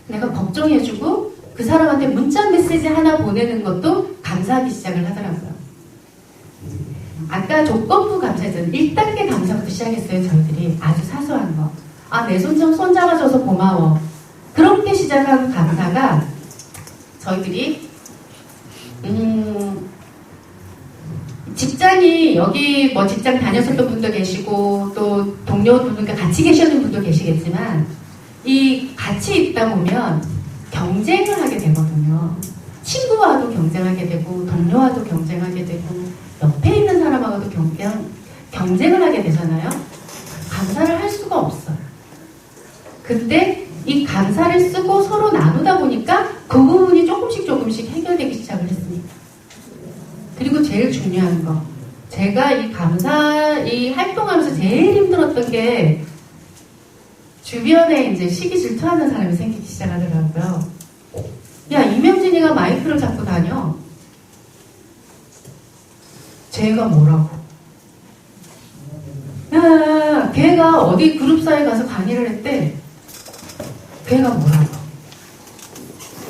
내가 걱정해주고 그 사람한테 문자 메시지 하나 보내는 것도 감사하기 시작을 하더라고요. 아까 조건부 감사했잖아요. 1단계 감사부터 시작했어요. 저희들이 아주 사소한 거. 내 손 잡아줘서 고마워. 그렇게 시작한 감사가 저희들이 직장이 여기 뭐 직장 다녔었던 분도 계시고 또 동료분들과 같이 계시는 분도 계시겠지만 이 같이 있다 보면 경쟁을 하게 되거든요. 친구와도 경쟁하게 되고 동료와도 경쟁하게 되고 옆에 있는 사람하고도 경쟁을 하게 되잖아요. 감사를 할 수가 없어요. 근데 이 감사를 쓰고 서로 나누다 보니까 그 부분이 조금씩 해결되기 시작을 했습니다. 그리고 제일 중요한 거, 제가 이 감사, 이 활동하면서 제일 힘들었던 게 주변에 이제 시기 질투하는 사람이 생기기 시작하더라고요. 야, 이명진이가 마이크를 잡고 다녀. 쟤가 뭐라고? 야, 걔가 어디 그룹사에 가서 강의를 했대. 걔가 뭐라고?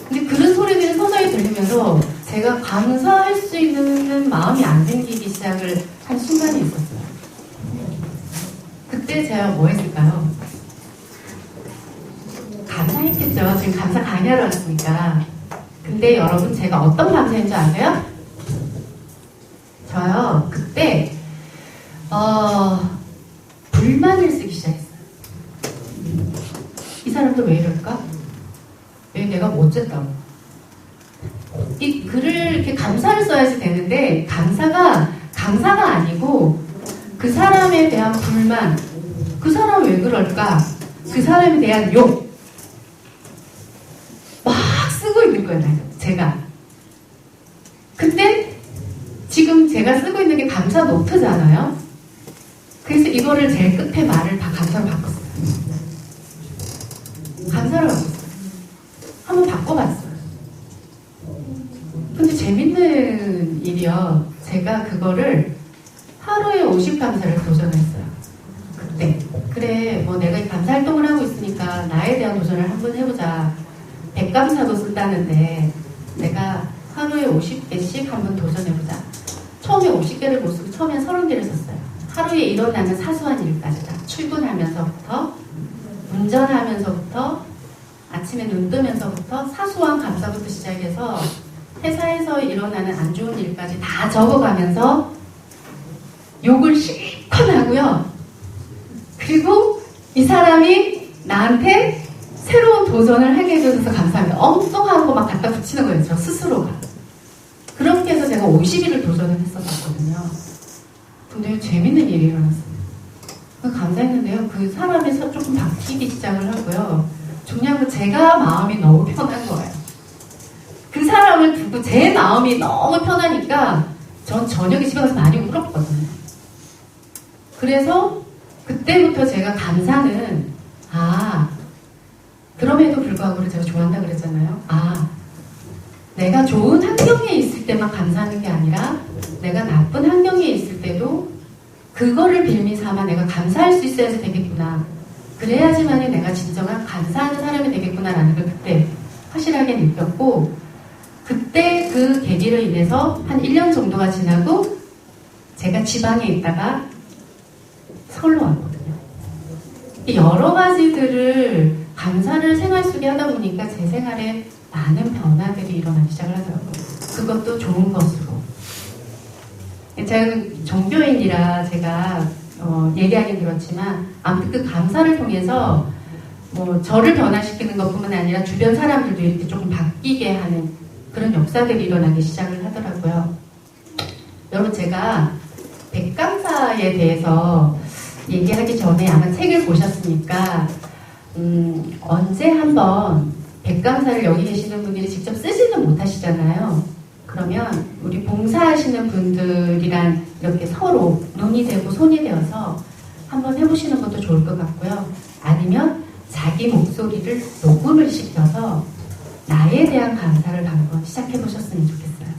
근데 그런 소리들이 서서히 들리면서 제가 감사할 수 있는 마음이 안 생기기 시작을 한 순간이 있었어요. 그때 제가 뭐 했을까요? 감사했겠죠. 지금 감사 강의하러 왔으니까. 근데 여러분, 제가 어떤 감사인 줄 아세요? 저요, 그때 불만을 쓰기 시작했어요. 이 사람들 왜 이럴까? 왜 내가 뭐 어쨌다고? 이 글을 이렇게 감사를 써야지 되는데, 감사가 아니고 그 사람에 대한 불만, 그 사람 왜 그럴까? 그 사람에 대한 욕 막 쓰고 있는 거예요, 제가. 근데 지금 제가 쓰고 있는 게 감사 노트잖아요. 그래서 이거를 제일 끝에 말을 다 감사로 바꿨어요. 감사로 바꿨어요. 한번 바꿔봤어요. 근데 재밌는 일이요. 제가 그거를 하루에 50감사를 도전했어요. 그때. 그래, 뭐 내가 이 감사 활동을 하고 있으니까 나에 대한 도전을 한번 해보자. 100감사도 쓴다는데 내가 하루에 50개씩 한번 도전해보자. 처음에 50개를 못 쓰고 처음엔 30개를 썼어요. 하루에 일어나는 사소한 일까지 다. 출근하면서부터, 운전하면서부터, 아침에 눈 뜨면서부터 사소한 감사부터 시작해서 회사에서 일어나는 안 좋은 일까지 다 적어가면서 욕을 실컷 하고요. 그리고 이 사람이 나한테 새로운 도전을 하게 해줘서 감사합니다. 엉뚱한 거 막 갖다 붙이는 거예요. 저 스스로가. 그렇게 해서 제가 50일을 도전을 했었거든요. 근데 재밌는 일이 일어났어요. 감사했는데요. 그 사람이 조금 바뀌기 시작을 하고요. 중요한 건 제가 마음이 너무 편한 거예요. 그 사람을 두고 제 마음이 너무 편하니까 전 저녁에 집에 가서 많이 울었거든요. 그래서 그때부터 제가 감사는 그럼에도 불구하고 제가 좋아한다 그랬잖아요. 내가 좋은 환경에 있을 때만 감사하는 게 아니라 내가 나쁜 환경에 있을 때도 그거를 빌미 삼아 내가 감사할 수 있어야 되겠구나. 그래야지만이 내가 진정한 감사하는 사람이 되겠구나라는 걸 그때 확실하게 느꼈고, 그때 그 계기로 인해서 한 1년 정도가 지나고 제가 지방에 있다가 서울로 왔거든요. 여러 가지들을 감사를 생활 속에 하다 보니까 제 생활에 많은 변화들이 일어나기 시작을 하더라고요. 그것도 좋은 것으로. 제가 종교인이라 제가 얘기하긴 그렇지만 아무튼 그 감사를 통해서 뭐 저를 변화시키는 것뿐만 아니라 주변 사람들도 이렇게 조금 바뀌게 하는 그런 역사들이 일어나기 시작을 하더라고요. 여러분, 제가 백감사에 대해서 얘기하기 전에 아마 책을 보셨으니까 언제 한번 백감사를 여기 계시는 분들이 직접 쓰지는 못하시잖아요. 그러면 우리 봉사하시는 분들이랑 이렇게 서로 눈이 되고 손이 되어서 한번 해보시는 것도 좋을 것 같고요. 아니면 자기 목소리를 녹음을 시켜서 나에 대한 감사를 한번 시작해보셨으면 좋겠어요.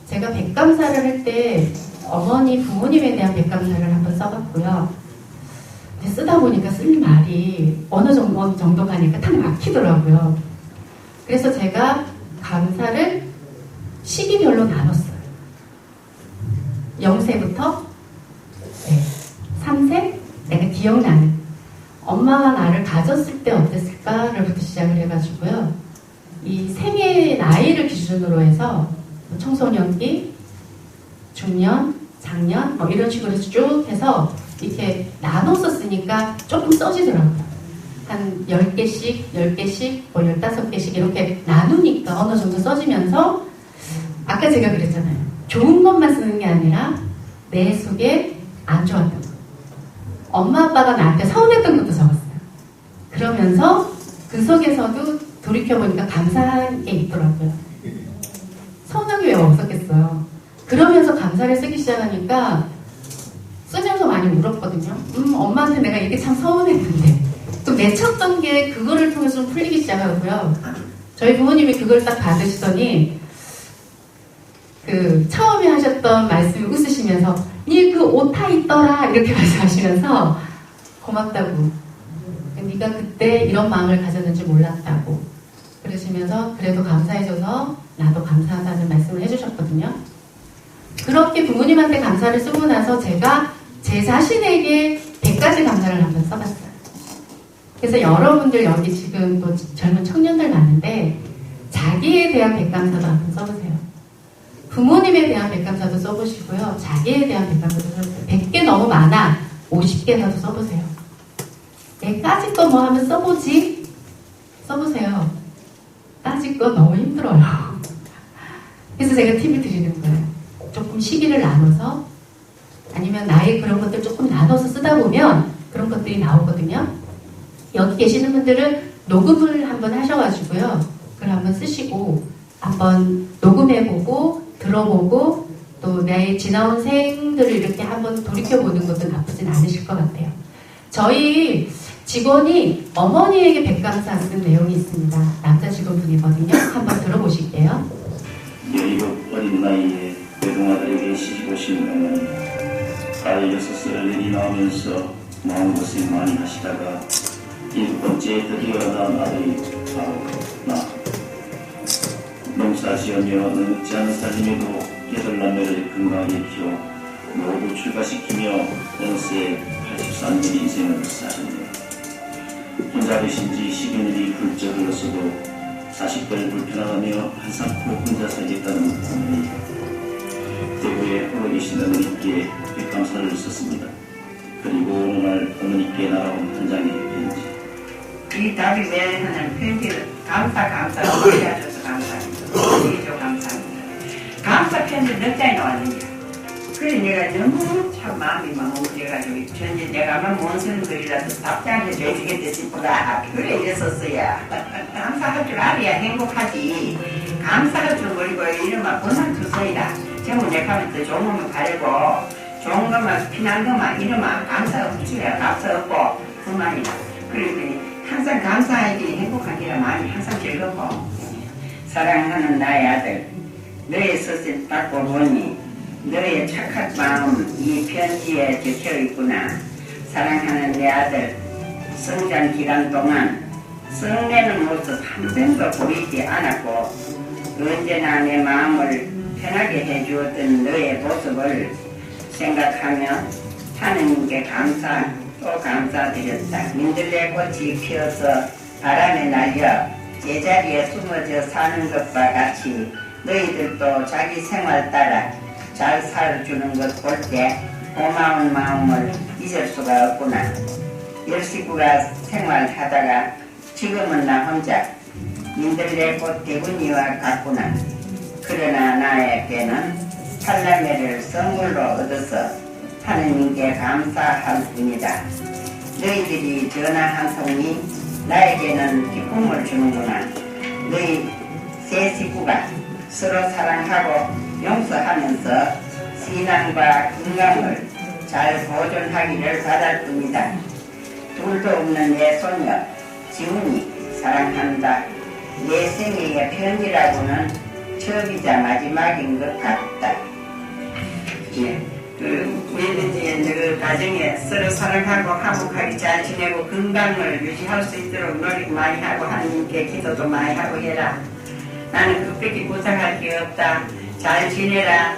제가 백감사를 할 때 어머니, 부모님에 대한 백감사를 한번 써봤고요. 근데 쓰다 보니까 쓸 말이 어느 정도 가니까 탁 막히더라고요. 그래서 제가 감사를 시기별로 나눴어요. 0세부터 3세? 내가 기억나는 엄마가 나를 가졌을 때 어땠을까를부터 시작을 해가지고요. 이 생애 나이를 기준으로 해서 청소년기, 중년, 장년 뭐 이런 식으로 쭉 해서 이렇게 나눠서 쓰니까 조금 써지더라고요. 한 10개씩, 10개씩, 뭐 15개씩 이렇게 나누니까 어느 정도 써지면서 아까 제가 그랬잖아요. 좋은 것만 쓰는 게 아니라 내 속에 안 좋았던 거. 엄마, 아빠가 나한테 서운했던 것도 적었어요. 그러면서 그 속에서도 돌이켜보니까 감사한 게 있더라고요. 서운한 게 왜 없었겠어요. 그러면서 감사를 쓰기 시작하니까 쓰면서 많이 울었거든요. 엄마한테 내가 이게 참 서운했는데 또 맺혔던 게 그거를 통해서 좀 풀리기 시작하고요. 저희 부모님이 그걸 딱 받으시더니 그 처음에 하셨던 말씀을 웃으시면서 니 그 옷 다 있더라 이렇게 말씀하시면서 고맙다고, 네가 그때 이런 마음을 가졌는지 몰랐다고 그러시면서 그래도 감사해줘서 나도 감사하다는 말씀을 해주셨거든요. 그렇게 부모님한테 감사를 쓰고 나서 제가 제 자신에게 100가지 감사를 한번 써봤어요. 그래서 여러분들 여기 지금 또 젊은 청년들 많은데 자기에 대한 백감사도 한번 써보세요. 부모님에 대한 백감사도 써보시고요. 자기에 대한 백감사도 써보세요. 100개 너무 많아 50개라도 써보세요. 까짓 거 뭐 하면 써보지? 써보세요. 까짓 거 너무 힘들어요. 그래서 제가 팁을 드리는 거예요. 조금 시기를 나눠서 아니면 나의 그런 것들 조금 나눠서 쓰다 보면 그런 것들이 나오거든요. 여기 계시는 분들은 녹음을 한번 하셔가지고요. 그걸 한번 쓰시고 한번 녹음해보고 들어보고 또 내 지나온 생들을 이렇게 한번 돌이켜보는 것도 나쁘진 않으실 것 같아요. 저희 직원이 어머니에게 백감사 쓴 내용이 있습니다. 남자 직원분이거든요. 한번 들어보실게요. 17 어린 나이에 외동아들에게 시집오신 어머니, 딸 6살 내리 나오면서 마음고생 많이 하시다가 7번째 드디어 낳은 아들이 바로 나. 농사 지으며 늙지 않은 살림에도 8남매를 건강하게 키워 모두 출가시키며 어느새 83년 인생을 사셨네요. 혼자 계신 지 10여년이 훌쩍 흘렀어도 자식들 불편하다며 한산코 혼자 살겠다는 어머니. 대구에 홀로 계신 어머니께 백감사를 썼습니다. 그리고 어느 날 어머니께 날아온 한 장의 편지. 이 답이 왜 하냐면 편지를 감사하고 해줘서 감사합니다. 해줘 감사합니다. 감사 편지 몇 장이 나왔느냐. 그래 내가 너무 참 마음이 막 움직여가지고 전에 내가 뭔 소리라도 답장해줘야 되겠다 싶어가 그래 이랬었어야. 감사할 줄 알아야 행복하지. 감사할 줄 모르고 이러면 번한 투서이다. 전부 내가 하면 더 좋은 것만 가려고 좋은 것만 피난 것만 이러면 감사 없지야. 감사 없고 그만이다. 그러니 항상 감사하기 행복한 길은 많이 항상 즐겁고. 사랑하는 나의 아들, 너의 서신 받고 보니 너의 착한 마음 이 편지에 적혀 있구나. 사랑하는 내 아들, 성장 기간 동안 성내는 모습 한 번도 보이지 않았고 언제나 내 마음을 편하게 해주었던 너의 모습을 생각하며 하느님께 감사 또 감사드렸다. 민들레 꽃이 피어서 바람에 날려 제자리에 숨어져 사는 것과 같이 너희들도 자기 생활 따라 잘 살아주는 것 볼 때 고마운 마음을 잊을 수가 없구나. 10식구가 생활하다가 지금은 나 혼자 민들레 꽃 대군이와 같구나. 그러나 나에게는 살라매를 선물로 얻어서 하느님께 감사할 뿐이다. 너희들이 전화 한 통이 나에게는 기쁨을 주는구나. 너희 세 식구가 서로 사랑하고 용서하면서 신앙과 건강을 잘 보존하기를 바랄 뿐이다. 둘도 없는 내 소녀 지훈이 사랑한다. 내 생애의 편지라고는 처음이자 마지막인 것 같다. 예. 우리는 그 가정에 서로 사랑하고 화목하게 잘 지내고 건강을 유지할 수 있도록 노력 많이 하고 하나님께 기도도 많이 하고 해라. 나는 그밖에 부탁할 게 없다. 잘 지내라.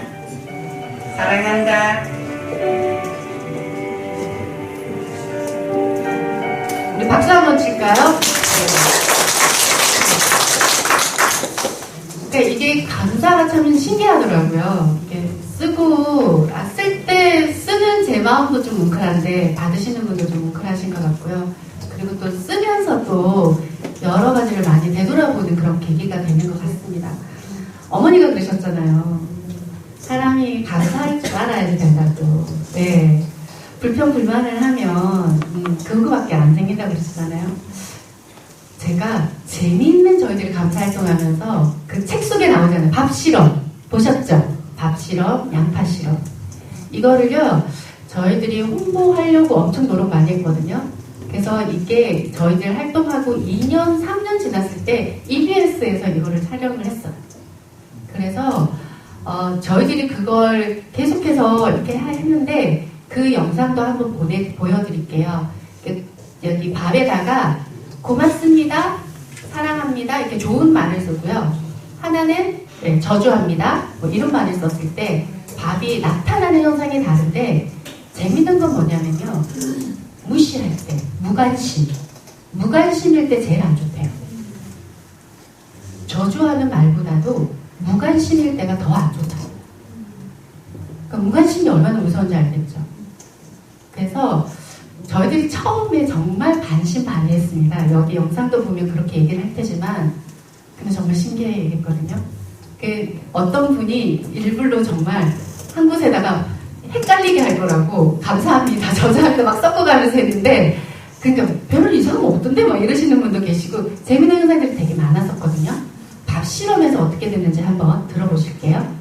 사랑한다. 우리 박수 한번 칠까요? 그러니까 이게 감사가 참 신기하더라고요. 이게 쓰고 쓸 때 쓰는 제 마음도 좀 뭉클한데 받으시는 분도 좀 뭉클하신 것 같고요. 그리고 또 쓰면서 또 여러 가지를 많이 되돌아보는 그런 계기가 되는 것 같습니다. 어머니가 그러셨잖아요. 사람이 감사할 줄 알아야 된다고. 네. 불평불만을 하면 그거밖에 안 생긴다고 그러셨잖아요. 제가 재미있는 저희들이 감사활동하면서 그 책 속에 나오잖아요. 밥 실험 보셨죠? 밥 실험, 양파 실험. 이거를요 저희들이 홍보하려고 엄청 노력 많이 했거든요. 그래서 이게 저희들 활동하고 2년, 3년 지났을 때 EBS에서 이거를 촬영을 했어요. 그래서 저희들이 그걸 계속해서 이렇게 했는데 그 영상도 한번 보여드릴게요. 여기 밥에다가 고맙습니다, 사랑합니다 이렇게 좋은 말을 쓰고요. 하나는 네, 저주합니다 뭐 이런 말을 썼을 때 밥이 나타나는 현상이 다른데 재밌는 건 뭐냐면요. 무시할 때, 무관심일 때 제일 안 좋대요. 저주하는 말보다도 무관심일 때가 더 안 좋다고. 그러니까 무관심이 얼마나 무서운지 알겠죠. 그래서 저희들이 처음에 정말 반신반의했습니다. 여기 영상도 보면 그렇게 얘기를 할 테지만 근데 정말 신기해 얘기했거든요. 어떤 분이 일부러 정말 한 곳에다가 헷갈리게 할 거라고 감사합니다, 저자합니다 막 섞어가면서 했는데 그러니까 별로 이상한 거 없던데 막 이러시는 분도 계시고 재미있는 현상들이 되게 많았었거든요. 밥 실험에서 어떻게 됐는지 한번 들어보실게요.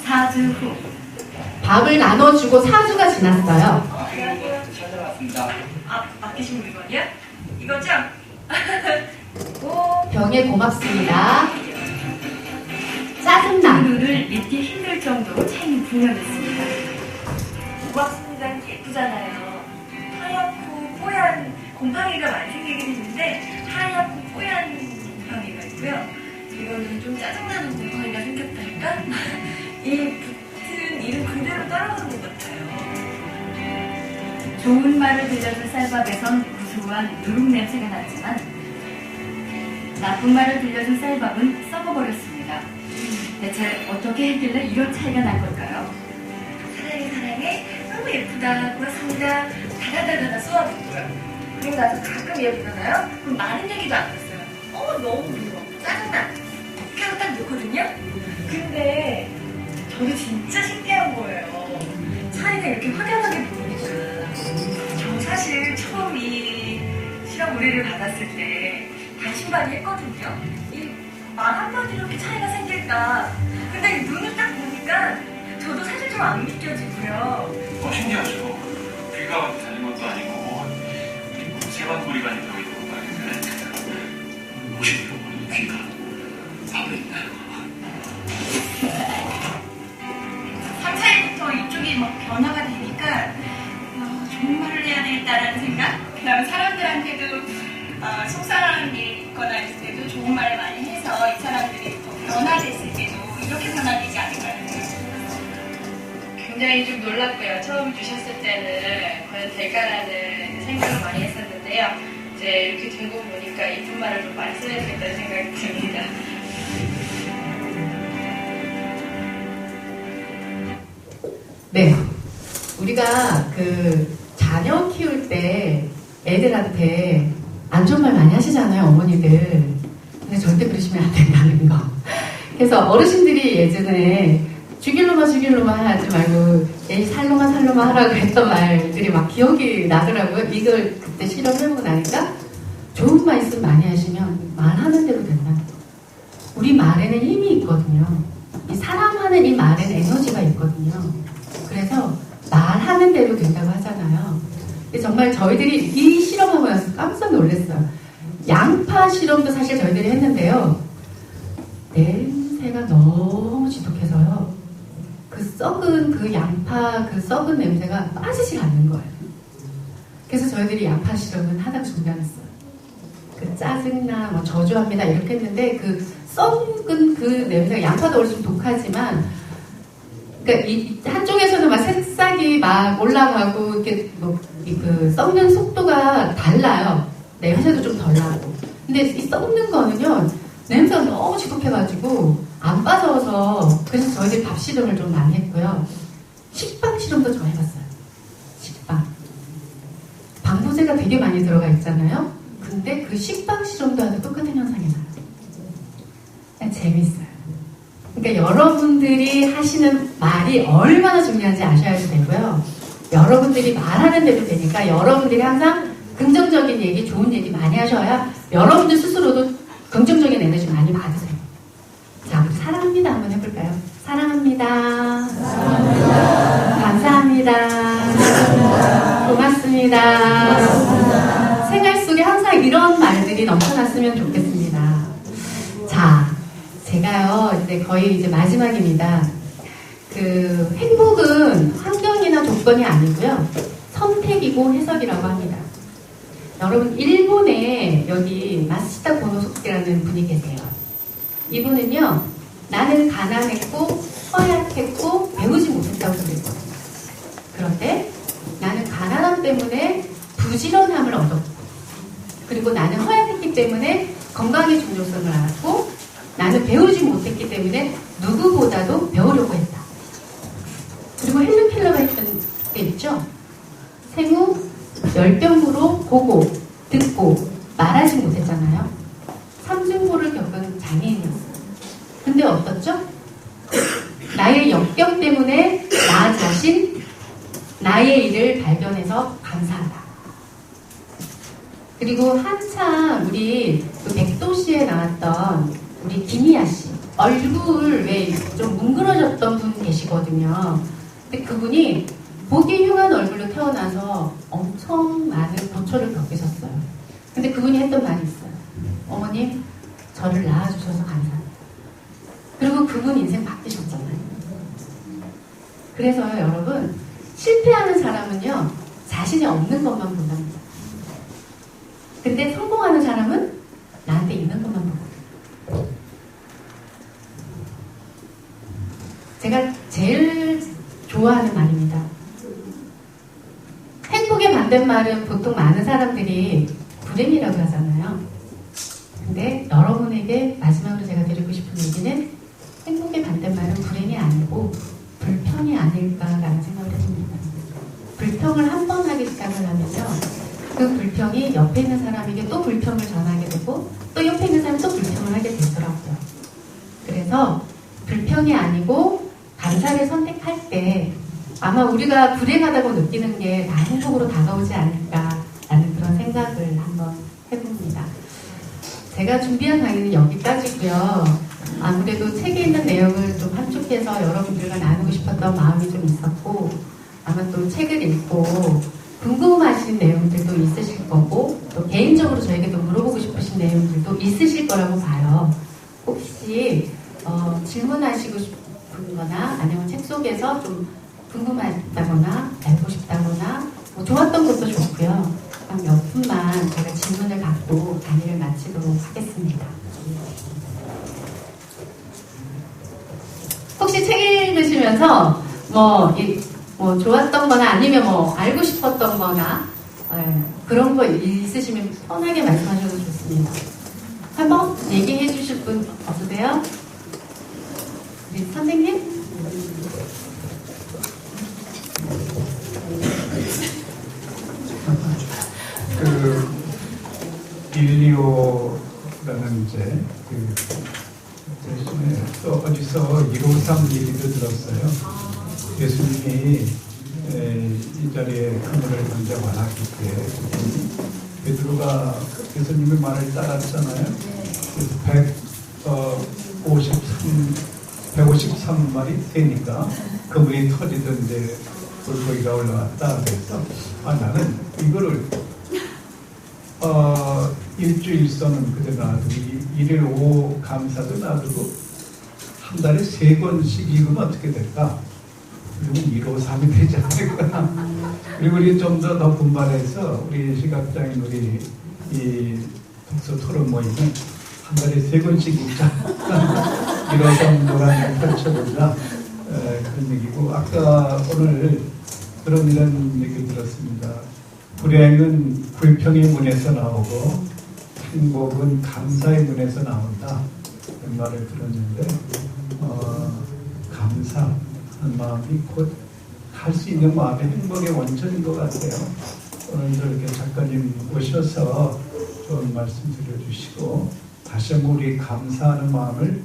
4주 후 밥을 나눠주고 4주가 지났어요. 찾아왔습니다. 맡기신 물건이요? 이거죠? 병에 고맙습니다. 짜증나. 눈을 믿기 힘들 정도로 차이는 분명했습니다. 고맙습니다. 예쁘잖아요. 하얗고 뽀얀 곰팡이가 많이 생기긴 했는데 하얗고 뽀얀 곰팡이가 있고요. 이거는 좀 짜증나는 곰팡이가 생겼다니까? 이 붙은 이름 그대로 따라가는 것 같아요. 좋은 말을 들려준 쌀밥에선 구수한 누룩 냄새가 났지만 나쁜 말을 들려준 쌀밥은 썩어버렸습니다. 대체 어떻게 했길래 이런 차이가 난 걸까요? 사랑해 너무 예쁘다 고맙습니다 다다다다다 쏘아붙고요. 그리고 나서 가끔 예쁘잖아요. 그럼 많은 얘기도 안 했어요. 너무 미워 짜증나 이렇게 하고 딱 놓거든요. 근데 저도 진짜 신기한 거예요. 차이가 이렇게 확연하게 보이니까. 저 사실 처음 이 실험 의뢰를 받았을 때 반신반의했거든요. 이 말 한마디로 이렇게 차이가 생길까. 근데 눈을 딱 보니까 저도 사실 좀 안 믿겨지고요. 신기하죠. 귀가 달린 것도 아니고 세관꼬리가 있다고 있는 것도 아닌데 혹시 귀가 밥에 있나요? 3차일부터 이쪽이 막 변화가 되니까 좋은 말을 해야 되겠다라는 생각. 그 다음에 사람들한테도 속상한 일 있거나 있을 때도 좋은 말을 많이 해서 이 사람들이 더 변화됐을 때도 이렇게 변화되지 않을까 하는 생각. 굉장히 좀 놀랐고요. 처음 주셨을 때는 과연 될까라는 생각을 많이 했었는데요. 이제 이렇게 된 거 보니까 이쁜 말을 좀 많이 써야 되겠다는 생각이 듭니다. 네, 우리가 그 자녀 키울 때 애들한테 안 좋은 말 많이 하시잖아요, 어머니들. 근데 절대 그러시면 안 된다는 거. 그래서 어르신들이 예전에 죽일로만 하지 말고 애 살로만 하라고 했던 말들이 막 기억이 나더라고요. 이걸 그때 실험해보고 나니까 좋은 말씀 많이 하시면 말하는 대로 된다는 거. 우리 말에는 힘이 있거든요. 이 사람하는 이 말에는 에너지가 있거든요. 그래서 말하는 대로 된다고 하잖아요. 근데 정말 저희들이 이 실험하고 나서 깜짝 놀랐어요. 양파 실험도 사실 저희들이 했는데요. 냄새가 너무 지독해서요. 그 썩은 그 양파 그 썩은 냄새가 빠지지 않는 거예요. 그래서 저희들이 양파 실험은 하다가 중단했어요. 그 짜증나, 뭐 저주합니다 이렇게 했는데 그 썩은 그 냄새가 양파도 원래 좀 독하지만 그러니까 이 한쪽에서는 막 새싹이 막 올라가고 이렇게 뭐 그 썩는 속도가 달라요. 냄새도 좀 덜 나고. 근데 이 썩는 거는요 냄새가 너무 지독해가지고 안 빠져서 그래서 저희들이 밥 실험을 좀 많이 했고요. 식빵 실험도 좀 해봤어요. 식빵. 방부제가 되게 많이 들어가 있잖아요. 근데 그 식빵 실험도 하도 똑같은 현상이 나요. 그냥 재밌어요. 그러니까 여러분들이 하시는 말이 얼마나 중요한지 아셔야 되고요. 여러분들이 말하는 대로 되니까 여러분들이 항상 긍정적인 얘기, 좋은 얘기 많이 하셔야 여러분들 스스로도 긍정적인 에너지 많이 받으세요. 자, 우리 사랑합니다 한번 해볼까요? 사랑합니다. 감사합니다. 고맙습니다. 생활 속에 항상 이런 말들이 넘쳐났으면 좋겠습니다. 자, 제가요, 이제 거의 이제 마지막입니다. 그 행복은 환경이나 조건이 아니고요, 선택이고 해석이라고 합니다. 여러분, 일본에 여기 마시다 고노소케라는 분이 계세요. 이분은요, 나는 가난했고 허약했고 배우지 못했다고 그랬거든요. 그런데 나는 가난함 때문에 부지런함을 얻었고, 그리고 나는 허약했기 때문에 건강의 중요성을 알았고, 나는 배우지 못했기 때문에 누구보다도 배우려고 했다. 그리고 헬렌 켈러가 했던 게 있죠. 생후 10병으로 보고 듣고 말하지 못했잖아요. 삼중고를 겪은 장애인이었어요. 근데 어떻죠? 나의 역경 때문에 나 자신, 나의 일을 발견해서 감사하다. 그리고 한참 우리 그 백도시에 나왔던 우리 김희아 씨, 얼굴 왜 좀 뭉그러졌던 분 계시거든요. 근데 그분이 보기 흉한 얼굴로 태어나서 엄청 많은 고초를 겪으셨어요. 근데 그분이 했던 말이 있어요. 어머님, 저를 낳아주셔서 감사합니다. 그리고 그분 인생 바뀌셨잖아요. 그래서 여러분, 실패하는 사람은요, 자신이 없는 것만 본답니다. 근데 성공하는 사람은 나한테 있는 것만 보거든요. 제가 제일 좋아하는 말입니다. 행복의 반대말은 보통 많은 사람들이 불행이라고 하잖아요. 근데 여러분에게 마지막으로 제가 드리고 싶은 얘기는 행복의 반대말은 불행이 아니고 불평이 아닐까라는 생각을 해봅니다. 불평을 한 번 하기 시작을 하면요, 그 불평이 옆에 있는 사람에게 또 불평을 전하게 되고 또 옆에 있는 사람이 또 불평을 하게 되더라고요. 그래서 불평이 아니고 감사를 선택할 때 아마 우리가 불행하다고 느끼는 게 다 행복으로 다가오지 않을까라는 그런 생각을 한번 해봅니다. 제가 준비한 강의는 여기까지고요. 아무래도 책에 있는 내용을 좀 함축해서 여러분들과 나누고 싶었던 마음이 좀 있었고, 아마 또 책을 읽고 궁금하신 내용들도 있으실 거고, 또 개인적으로 저에게도 물어보고 싶으신 내용들도 있으실 거라고 봐요. 혹시 질문하시고 싶은 거나 아니면 책 속에서 좀 궁금하다거나 알고 싶다거나 뭐 좋았던 것도 좋고요. 한 몇 분만 제가 질문을 받고 강의를 마치도록 하겠습니다. 혹시 책 읽으시면서 뭐 좋았던 거나 아니면 뭐 알고 싶었던 거나 그런 거 있으시면 편하게 말씀하셔도 좋습니다. 한번 얘기해 주실 분 없으세요? 우리 선생님? 그 125라는 이제 또 어디서 153 얘기도 들었어요. 예수님이 이 자리에 그물을 던져 와놨기 때문에 베드로가 예수님의 말을 따랐잖아요. 그래서 153마리 되니까 그물이 터지던데 물고기가 올라왔다. 그래서 나는 이거를 일주일 써는 그대로 놔두고 1일 5 감사도 놔두고 한 달에 3권씩 읽으면 어떻게 될까? 그리고 153이 되지 않을까? 그리고 우리 좀 더 분발해서 우리 시각장애인 우리 이 독서 토론 모임은 한 달에 3권씩 읽자. 153 노란을 펼쳐보자. 그런 얘기고, 아까 오늘 이런 얘기 들었습니다. 불행은 불평의 문에서 나오고 행복은 감사의 문에서 나온다. 그런 말을 들었는데 감사하는 마음이 곧 할 수 있는 마음의 행복의 원천인 것 같아요. 오늘도 이렇게 작가님 오셔서 좋은 말씀 드려주시고 다시 한번 우리 감사하는 마음을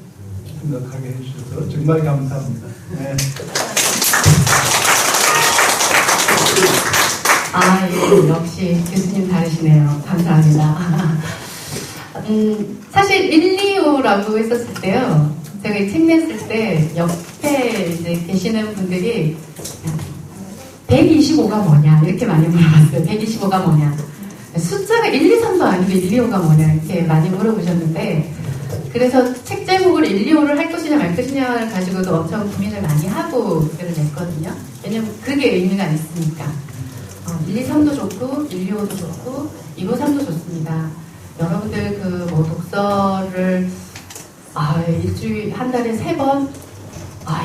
생각하게 해주셔서 정말 감사합니다. 네. 아, 예, 역시 교수님 다르시네요. 감사합니다. 사실 125라고 했었을 때요. 제가 이 책 냈을 때 옆에 이제 계시는 분들이 125가 뭐냐 이렇게 많이 물어봤어요. 125가 뭐냐. 숫자가 1, 2, 3도 아니고 1, 2, 5가 뭐냐 이렇게 많이 물어보셨는데 그래서 책 제목을 1, 2, 5를 할 것이냐 말 것이냐를 가지고도 엄청 고민을 많이 하고 글을 냈거든요. 왜냐면 그게 의미가 있으니까. 1, 2, 3도 좋고 1, 2, 5도 좋고 2, 5, 3도 좋습니다. 여러분들 그 뭐 독서를 일주일 한 달에 3번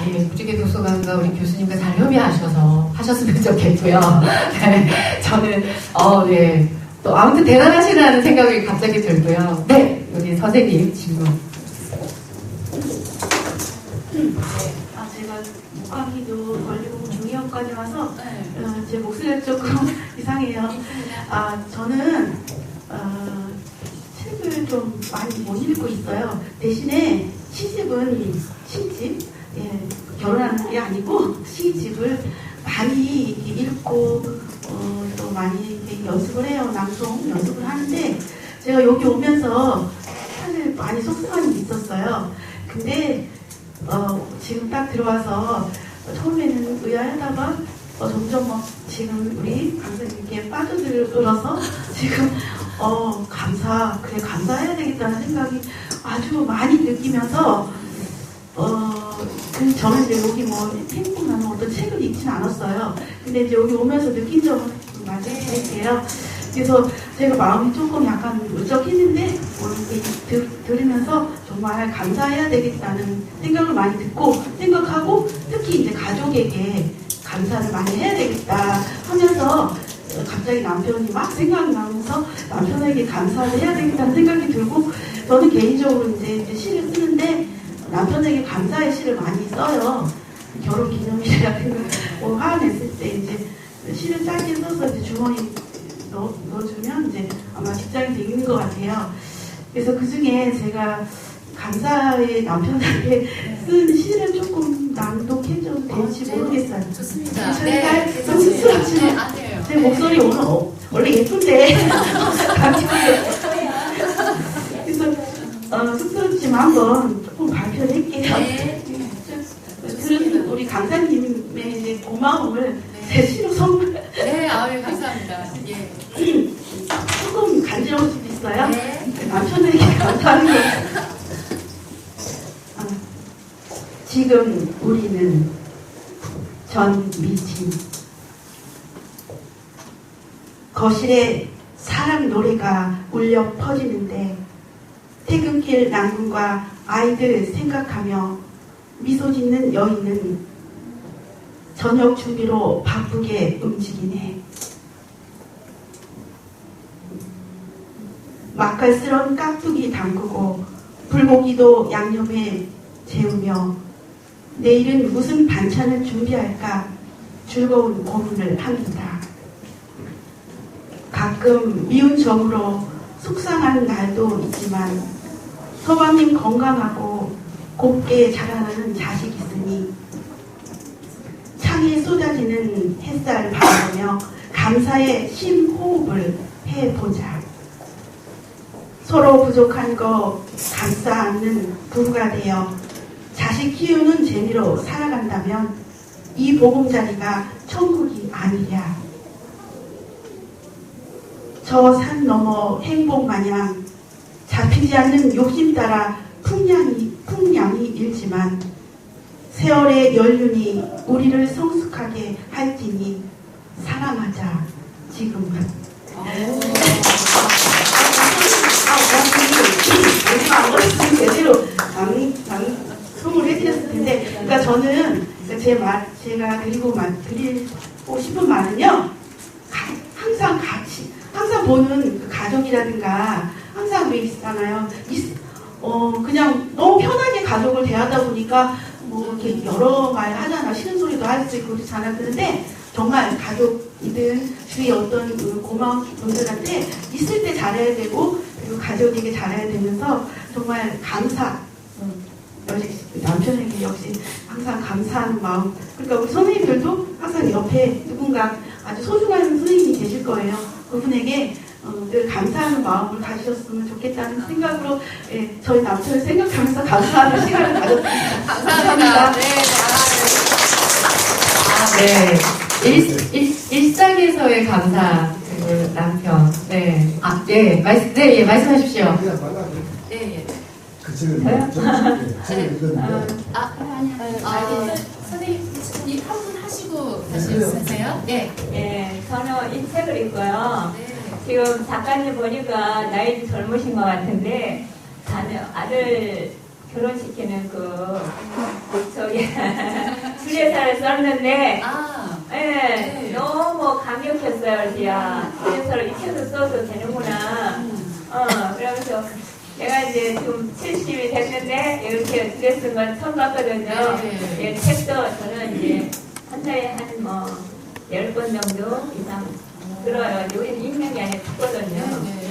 예, 무지개 도서관과 우리 교수님과 잘 협의하셔서 하셨으면 좋겠고요. 네, 저는 예. 또 아무튼 대단하시다는 생각이 갑자기 들고요. 네, 우리 선생님 질문. 제가 목감기도 걸리고 중이염까지 와서 제 목소리가 조금 이상해요. 저는 책을 좀 많이 못 읽고 있어요. 대신에 시집은 시집, 결혼하는 게 아니고 시집을 많이 읽고 또 많이 이렇게 연습을 해요. 낭송 연습을 하는데 제가 여기 오면서 사실 많이 속상한 게 있었어요. 근데 지금 딱 들어와서 처음에는 의아하다가 점점 지금 우리 강사님께 빠져들어서 지금 감사해야 되겠다는 생각이 아주 많이 느끼면서 저는 이제 여기 행복나는 어떤 책을 읽진 않았어요. 근데 이제 여기 오면서 느낀 점을 말씀드릴게요. 그래서 제가 마음이 조금 약간 울적했는데 오늘 들으면서 정말 감사해야 되겠다는 생각을 많이 생각하고 특히 이제 가족에게 감사를 많이 해야 되겠다 하면서 갑자기 남편이 막 생각이 나면서 남편에게 감사를 해야 되겠다는 생각이 들고 저는 개인적으로 이제 시를 쓰는데 남편에게 감사의 시를 많이 써요. 결혼 기념일 같은 거 화냈을 때 이제 시를 짧게 써서 이제 주머니 넣어주면 이제 아마 직장에서 읽는 것 같아요. 그래서 그 중에 제가 감사의 남편에게 쓴 시를 조금 낭독해줘도 될지 모르겠어요. 좋습니다. 네, 좀 쑥스럽지만 아니에요. 제 목소리 오늘 원래 예쁜데 그래서 쑥스럽지만 한번 조금 발표를 할게요. 들은 우리 강사님의 이제 고마움을 제 시로 선물. 네, 감사합니다. 예. 조금 간지러울 수도 있어요. 남편에게 감사하는 거. 지금 우리는 전 미친 거실에 사랑 노래가 울려 퍼지는데 퇴근길 낭군과 아이들 생각하며 미소 짓는 여인은 저녁 준비로 바쁘게 움직이네. 맛깔스러운 깍두기 담그고 불고기도 양념에 재우며 내일은 무슨 반찬을 준비할까 즐거운 고민을 합니다. 가끔 미운 정으로 속상한 날도 있지만 서방님 건강하고 곱게 자라나는 자식 있으니 창에 쏟아지는 햇살 바라보며 감사의 심호흡을 해보자. 서로 부족한 거 감싸 안는 부부가 되어 자식 키우는 재미로 살아간다면 이 보금자리가 천국이 아니랴. 저 산 너머 행복 마냥 잡히지 않는 욕심 따라 풍량이 일지만 세월의 연륜이 우리를 성숙하게 할 테니 사랑하자 지금은. 안 그랬으면 제대로 방송을 해드렸을 텐데, 그러니까 저는 제가 드리고 싶은 말은요, 항상 보는 그 가족이라든가 항상 왜 있잖아요. 그냥 너무 편하게 가족을 대하다 보니까 뭐 이렇게 여러 말 하잖아. 싫은 소리도 할 수 있고 그렇잖아. 그런데 정말 가족이든 주위 어떤 그 고마운 분들한테 있을 때 잘해야 되고 그리고 가족에게 잘해야 되면서 정말 남편에게 역시 항상 감사하는 마음. 그러니까 우리 선생님들도 항상 옆에 누군가 아주 소중한 선생님이 계실 거예요. 그분에게 늘 감사하는 마음을 가지셨으면 좋겠다는 생각으로 예, 저희 남편을 생각하면서 감사하는 시간을 가졌습니다. 감사합니다. 네. 일상에서의 감사, 그리고 남편. 네. 네, 말씀하십시오. 네, 그 책을 책을 읽었는데 선생님, 한 분 하시고 다시 쓰세요? 네. 예, 저는 이 책을 읽고요. 지금 작가님 보니까 나이 젊으신 것 같은데, 아들 결혼시키는 수레사를 썼는데, 예, 너무 감격했어요. 그래서 수레사를 이 책을 써도 되는구나. 그러면서 제가 이제 좀 70이 됐는데 이렇게 드레스인 건 처음 봤거든요. 예, 책도 저는 이제 한 달에 한 10번 정도 이상 들어요. 우리는 읽는 게 아니라 듣거든요.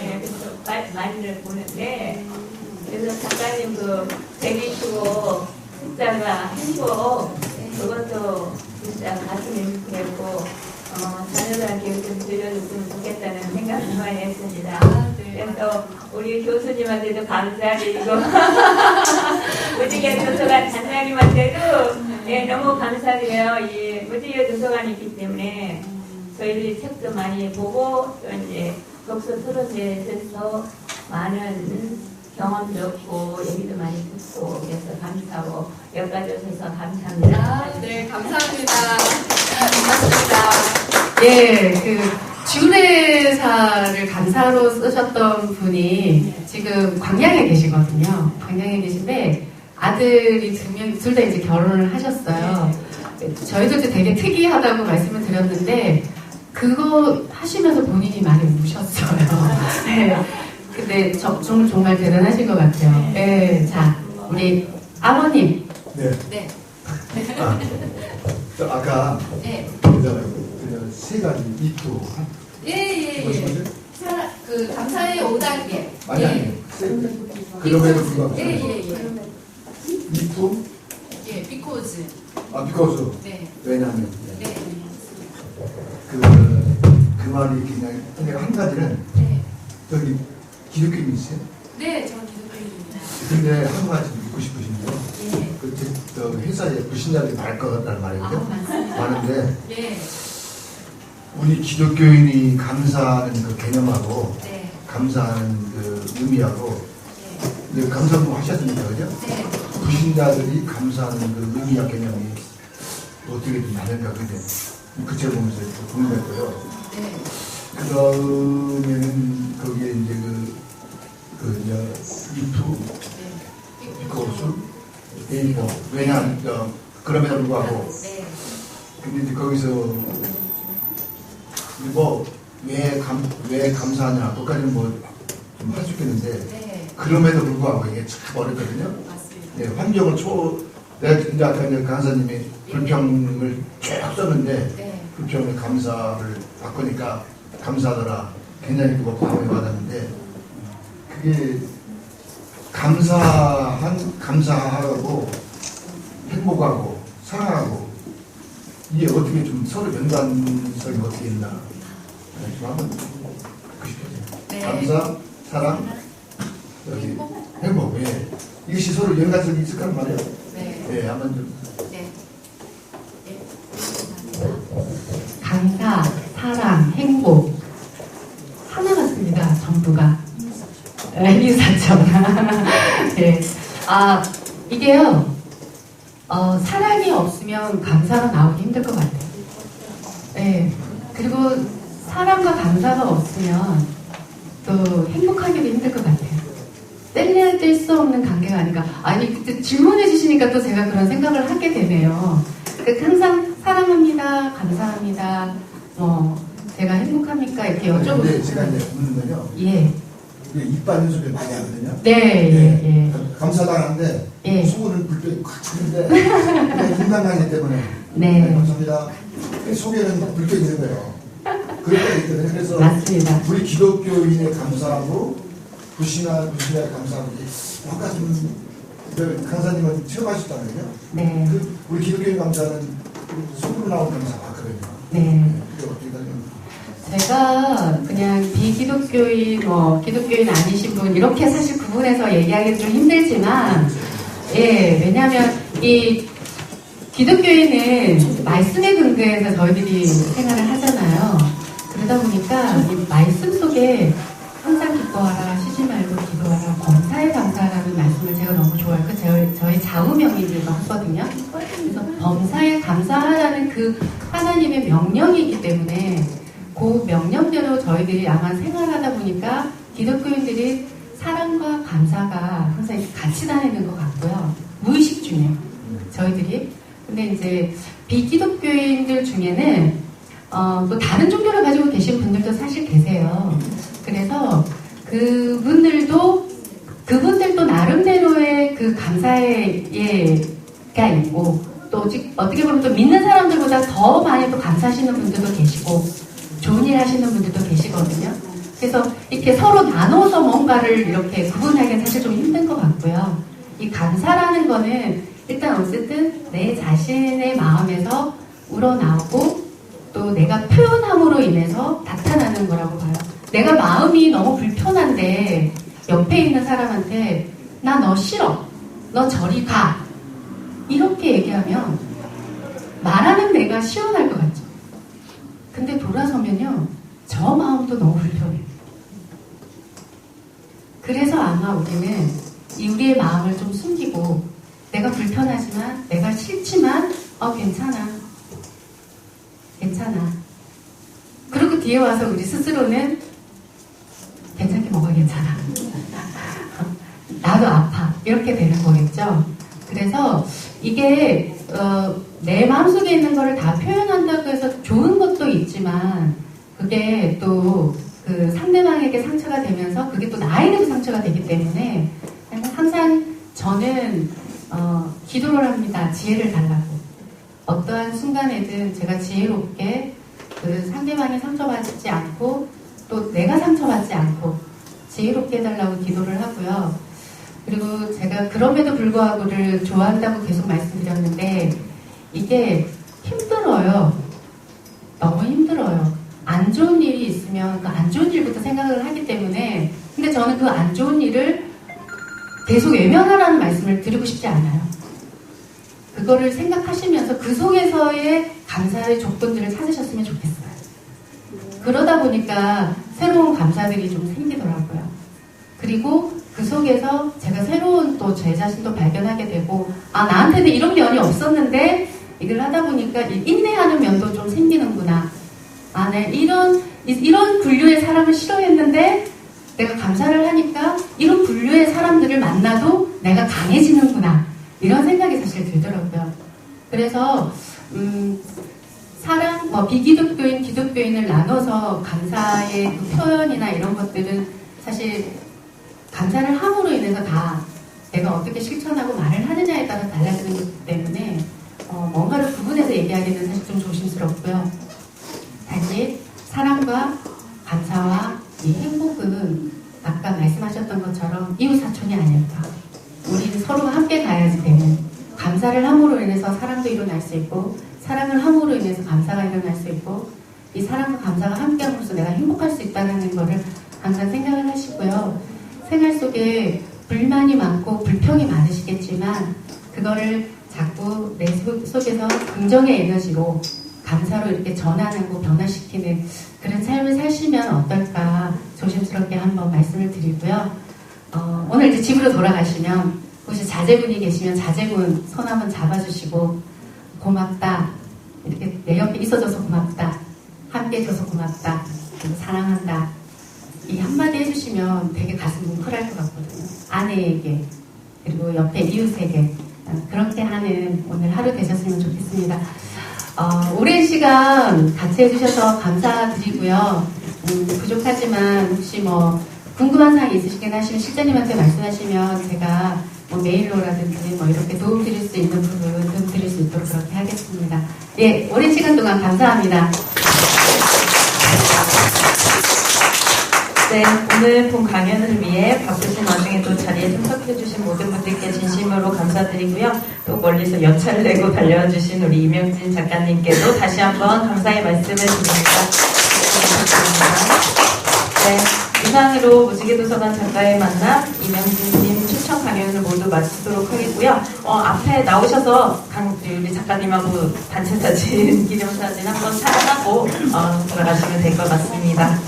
예, 그래서 많이를 보는데, 그래서 작가님 대기시고 숫자가 행복, 그것도 진짜 가슴이 뭉클했고, 자녀들한테 좀 들려줬으면 좋겠다는 생각을 많이 했습니다. 그래서 우리 교수님한테도 감사드리고 무지개 도서관 단장님한테도 예, 너무 감사드려요. 이 무지개 도서관이 있기 때문에 저희들이 책도 많이 보고 또 이제 독서 토론회에서 많은 경험도 얻고 얘기도 많이 듣고 그래서 감사하고 여기까지 오셔서 감사합니다. 네, 감사합니다. 고맙습니다. 예, 주례사를 감사로 쓰셨던 분이 지금 광양에 계시거든요. 광양에 계신데 아들이 둘 다 이제 결혼을 하셨어요. 저희들도 되게 특이하다고 말씀을 드렸는데 그거 하시면서 본인이 많이 우셨어요. 네. 근데 정말 대단하신 것 같아요. 네. 자, 우리 아버님. 네. 네. 아까 네. 세 가지 이투. 예. 감사의 5단계. 아니. 그럼에도 불구하고. 예. 이투. 예, because. because. 네. 왜냐하면. 네. 그 말이 그냥 한 가지는 저기 기독교인이세요? 네, 저는 기독교인입니다. 근데 한 가지 묻고 싶으신 게요. 저 회사에 불신자들이 많을 것 같다는 말이거든요. 많은데 우리 기독교인이 감사하는 그 개념하고 감사하는 그 의미하고 이제 감사도 하셨으니까 그죠? 불신자들이 감사하는 그 의미와 개념이 어떻게 좀 다른가 그게 그 책 보면서 궁금했고요. 그 다음에는 거기에 이제 이투, 이코수, 에이포. 왜냐하면 그럼에도 불구하고 근데 이제 거기서 왜 감사하냐 그것까지는 좀 할 수 있겠는데 그럼에도 불구하고 이게 참 어렵거든요. 네, 환경을 내가 이제 아까 이제 강사님이 불평을 쭉 썼는데 불평의 감사를 바꾸니까 감사하더라. 굉장히 그거 마음에 와닿는데 그게 감사하고 행복하고 사랑하고 이게 어떻게 좀 서로 연관성이 어떻게 있나 좀 한번 듣고 싶어요. 감사, 사랑, 여기 행복. 이것이 서로 연관성이 있을 거란 말이에요. 네, 한번 좀. 감사, 사랑, 행복 하나 같습니다. 전부가 인사점. 네. 이게요. 사랑이 없으면 감사가 나오기 힘들 것 같아요. 네. 그리고 사랑과 감사가 없으면 또 행복하기도 힘들 것 같아요. 뗄래야 뗄 수 없는 관계가 아닌가. 아니, 그때 질문해 주시니까 또 제가 그런 생각을 하게 되네요. 항상 사랑합니다, 감사합니다, 제가 행복합니까? 이렇게 여쭤보고. 근데 제가 이제 묻는 건요. 예. 입 받는 소리를 많이 하거든요. 네. 감사당하는데 속은 불편이 꽉 차는데 그냥 인간관계 때문에 감사합니다. 속에는 불편이 있는 거예요. 그럴 때가 있거든요. 그래서 맞습니다. 우리 기독교인의 감사하고 불신자의 감사하고 아까 강사님은 체험하셨다는 거죠? 네. 우리 기독교인 감사는 속으로 나온 감사 맞거든요. 네. 그게 어떻게 다른가? 제가 그냥 비기독교인, 기독교인 아니신 분, 이렇게 사실 구분해서 얘기하기는 좀 힘들지만, 예, 왜냐면 이 기독교인은 말씀에 근거해서 저희들이 생활을 하잖아요. 그러다 보니까 이 말씀 속에 항상 기뻐하라, 쉬지 말고 기도하라, 범사에 감사하라는 말씀을 제가 너무 좋아해요. 저희 좌우명이기도 하거든요. 그래서 범사에 감사하라는 그 하나님의 명령이기 때문에 그 명령대로 저희들이 아마 생활하다 보니까 기독교인들이 사랑과 감사가 항상 같이 다니는 것 같고요. 무의식 중에 저희들이. 근데 이제 비기독교인들 중에는 또 다른 종교를 가지고 계신 분들도 사실 계세요. 그래서 그분들도 나름대로의 그 감사가 있고, 또 어떻게 보면 또 믿는 사람들보다 더 많이 또 감사하시는 분들도 계시고, 좋은 일 하시는 분들도 계시거든요. 그래서 이렇게 서로 나눠서 뭔가를 이렇게 구분하기는 사실 좀 힘든 것 같고요. 이 감사라는 거는 일단 어쨌든 내 자신의 마음에서 우러나오고 또 내가 표현함으로 인해서 나타나는 거라고 봐요. 내가 마음이 너무 불편한데 옆에 있는 사람한테 나 너 싫어, 너 저리 가, 이렇게 얘기하면 말하는 내가 시원할 것 같죠. 근데 돌아서면요, 저 마음도 너무 불편해요. 그래서 아마 우리는 우리의 마음을 좀 숨기고, 내가 불편하지만, 내가 싫지만, 괜찮아. 그리고 뒤에 와서 우리 스스로는 괜찮게 뭐가 괜찮아. 나도 아파. 이렇게 되는 거겠죠. 그래서 이게 내 마음속에 있는 거를 다 표현한다고 해서 좋은 것도 있지만, 그게 또 그 상대방에게 상처가 되면서 그게 또 나에게도 상처가 되기 때문에 항상 저는 기도를 합니다. 지혜를 달라고. 어떠한 순간에든 제가 지혜롭게 그 상대방이 상처받지 않고 또 내가 상처받지 않고 지혜롭게 해달라고 기도를 하고요. 그리고 제가 그럼에도 불구하고를 좋아한다고 계속 말씀드렸는데, 이게 힘들어요. 너무 힘들어요. 안 좋은 일이 있으면 그 안 좋은 일부터 생각을 하기 때문에, 근데 저는 그 안 좋은 일을 계속 외면하라는 말씀을 드리고 싶지 않아요. 그거를 생각하시면서 그 속에서의 감사의 조건들을 찾으셨으면 좋겠어요. 그러다 보니까 새로운 감사들이 좀 생기더라고요. 그리고 그 속에서 제가 새로운 또 제 자신도 발견하게 되고, 나한테는 이런 면이 없었는데 이걸 하다 보니까 인내하는 면도 좀 생기는구나. 내가 이런 분류의 사람을 싫어했는데 내가 감사를 하니까 이런 분류의 사람들을 만나도 내가 강해지는구나. 이런 생각이 사실 들더라고요. 그래서 비기독교인, 기독교인을 나눠서 감사의 그 표현이나 이런 것들은 사실 감사를 함으로 인해서 다 내가 어떻게 실천하고 말을 하느냐에 따라 달라지는 거기 때문에 뭔가를 구분해서 얘기하기는 사실 좀 조심스럽고요. 다시 사랑과 감사와 이 행복은 아까 말씀하셨던 것처럼 이웃사촌이 아닐까. 우리는 서로가 함께 가야지 되는, 감사를 함으로 인해서 사랑도 일어날 수 있고, 사랑을 함으로 인해서 감사가 일어날 수 있고, 이 사랑과 감사가 함께 함으로써 내가 행복할 수 있다는 거를 항상 생각을 하시고요. 생활 속에 불만이 많고 불평이 많으시겠지만 그거를 자꾸 내 속에서 긍정의 에너지로 감사로 이렇게 전환하고 변화시키는 그런 삶을 사시면 어떨까 조심스럽게 한번 말씀을 드리고요. 오늘 이제 집으로 돌아가시면 혹시 자제분이 계시면 자제분 손 한번 잡아주시고, 고맙다, 이렇게 내 옆에 있어줘서 고맙다, 함께 해줘서 고맙다, 그리고 사랑한다, 이 한마디 해주시면 되게 가슴 뭉클할 것 같거든요. 아내에게 그리고 옆에 이웃에게 그렇게 하는 오늘 하루 되셨으면 좋겠습니다. 오랜 시간 같이 해주셔서 감사드리고요. 부족하지만 혹시 궁금한 사항이 있으시긴 하시면 실장님한테 말씀하시면 제가 메일로라든지 이렇게 도움 드릴 수 있는 부분 도움 드릴 수 있도록 그렇게 하겠습니다. 예, 오랜 시간 동안 감사합니다. 네, 오늘 본 강연을 위해 바쁘신 와중에 또 자리에 참석해주신 모든 분들께 진심으로 감사드리고요. 또 멀리서 연차를 내고 달려와주신 우리 이명진 작가님께도 다시 한번 감사의 말씀을 드립니다. 이것으로 무지개도서관 작가의 만남 이명진님 추천 강연을 모두 마치도록 하겠고요. 앞에 나오셔서 우리 작가님하고 단체 사진, 기념사진 한번 촬영하고 돌아가시면 될 것 같습니다.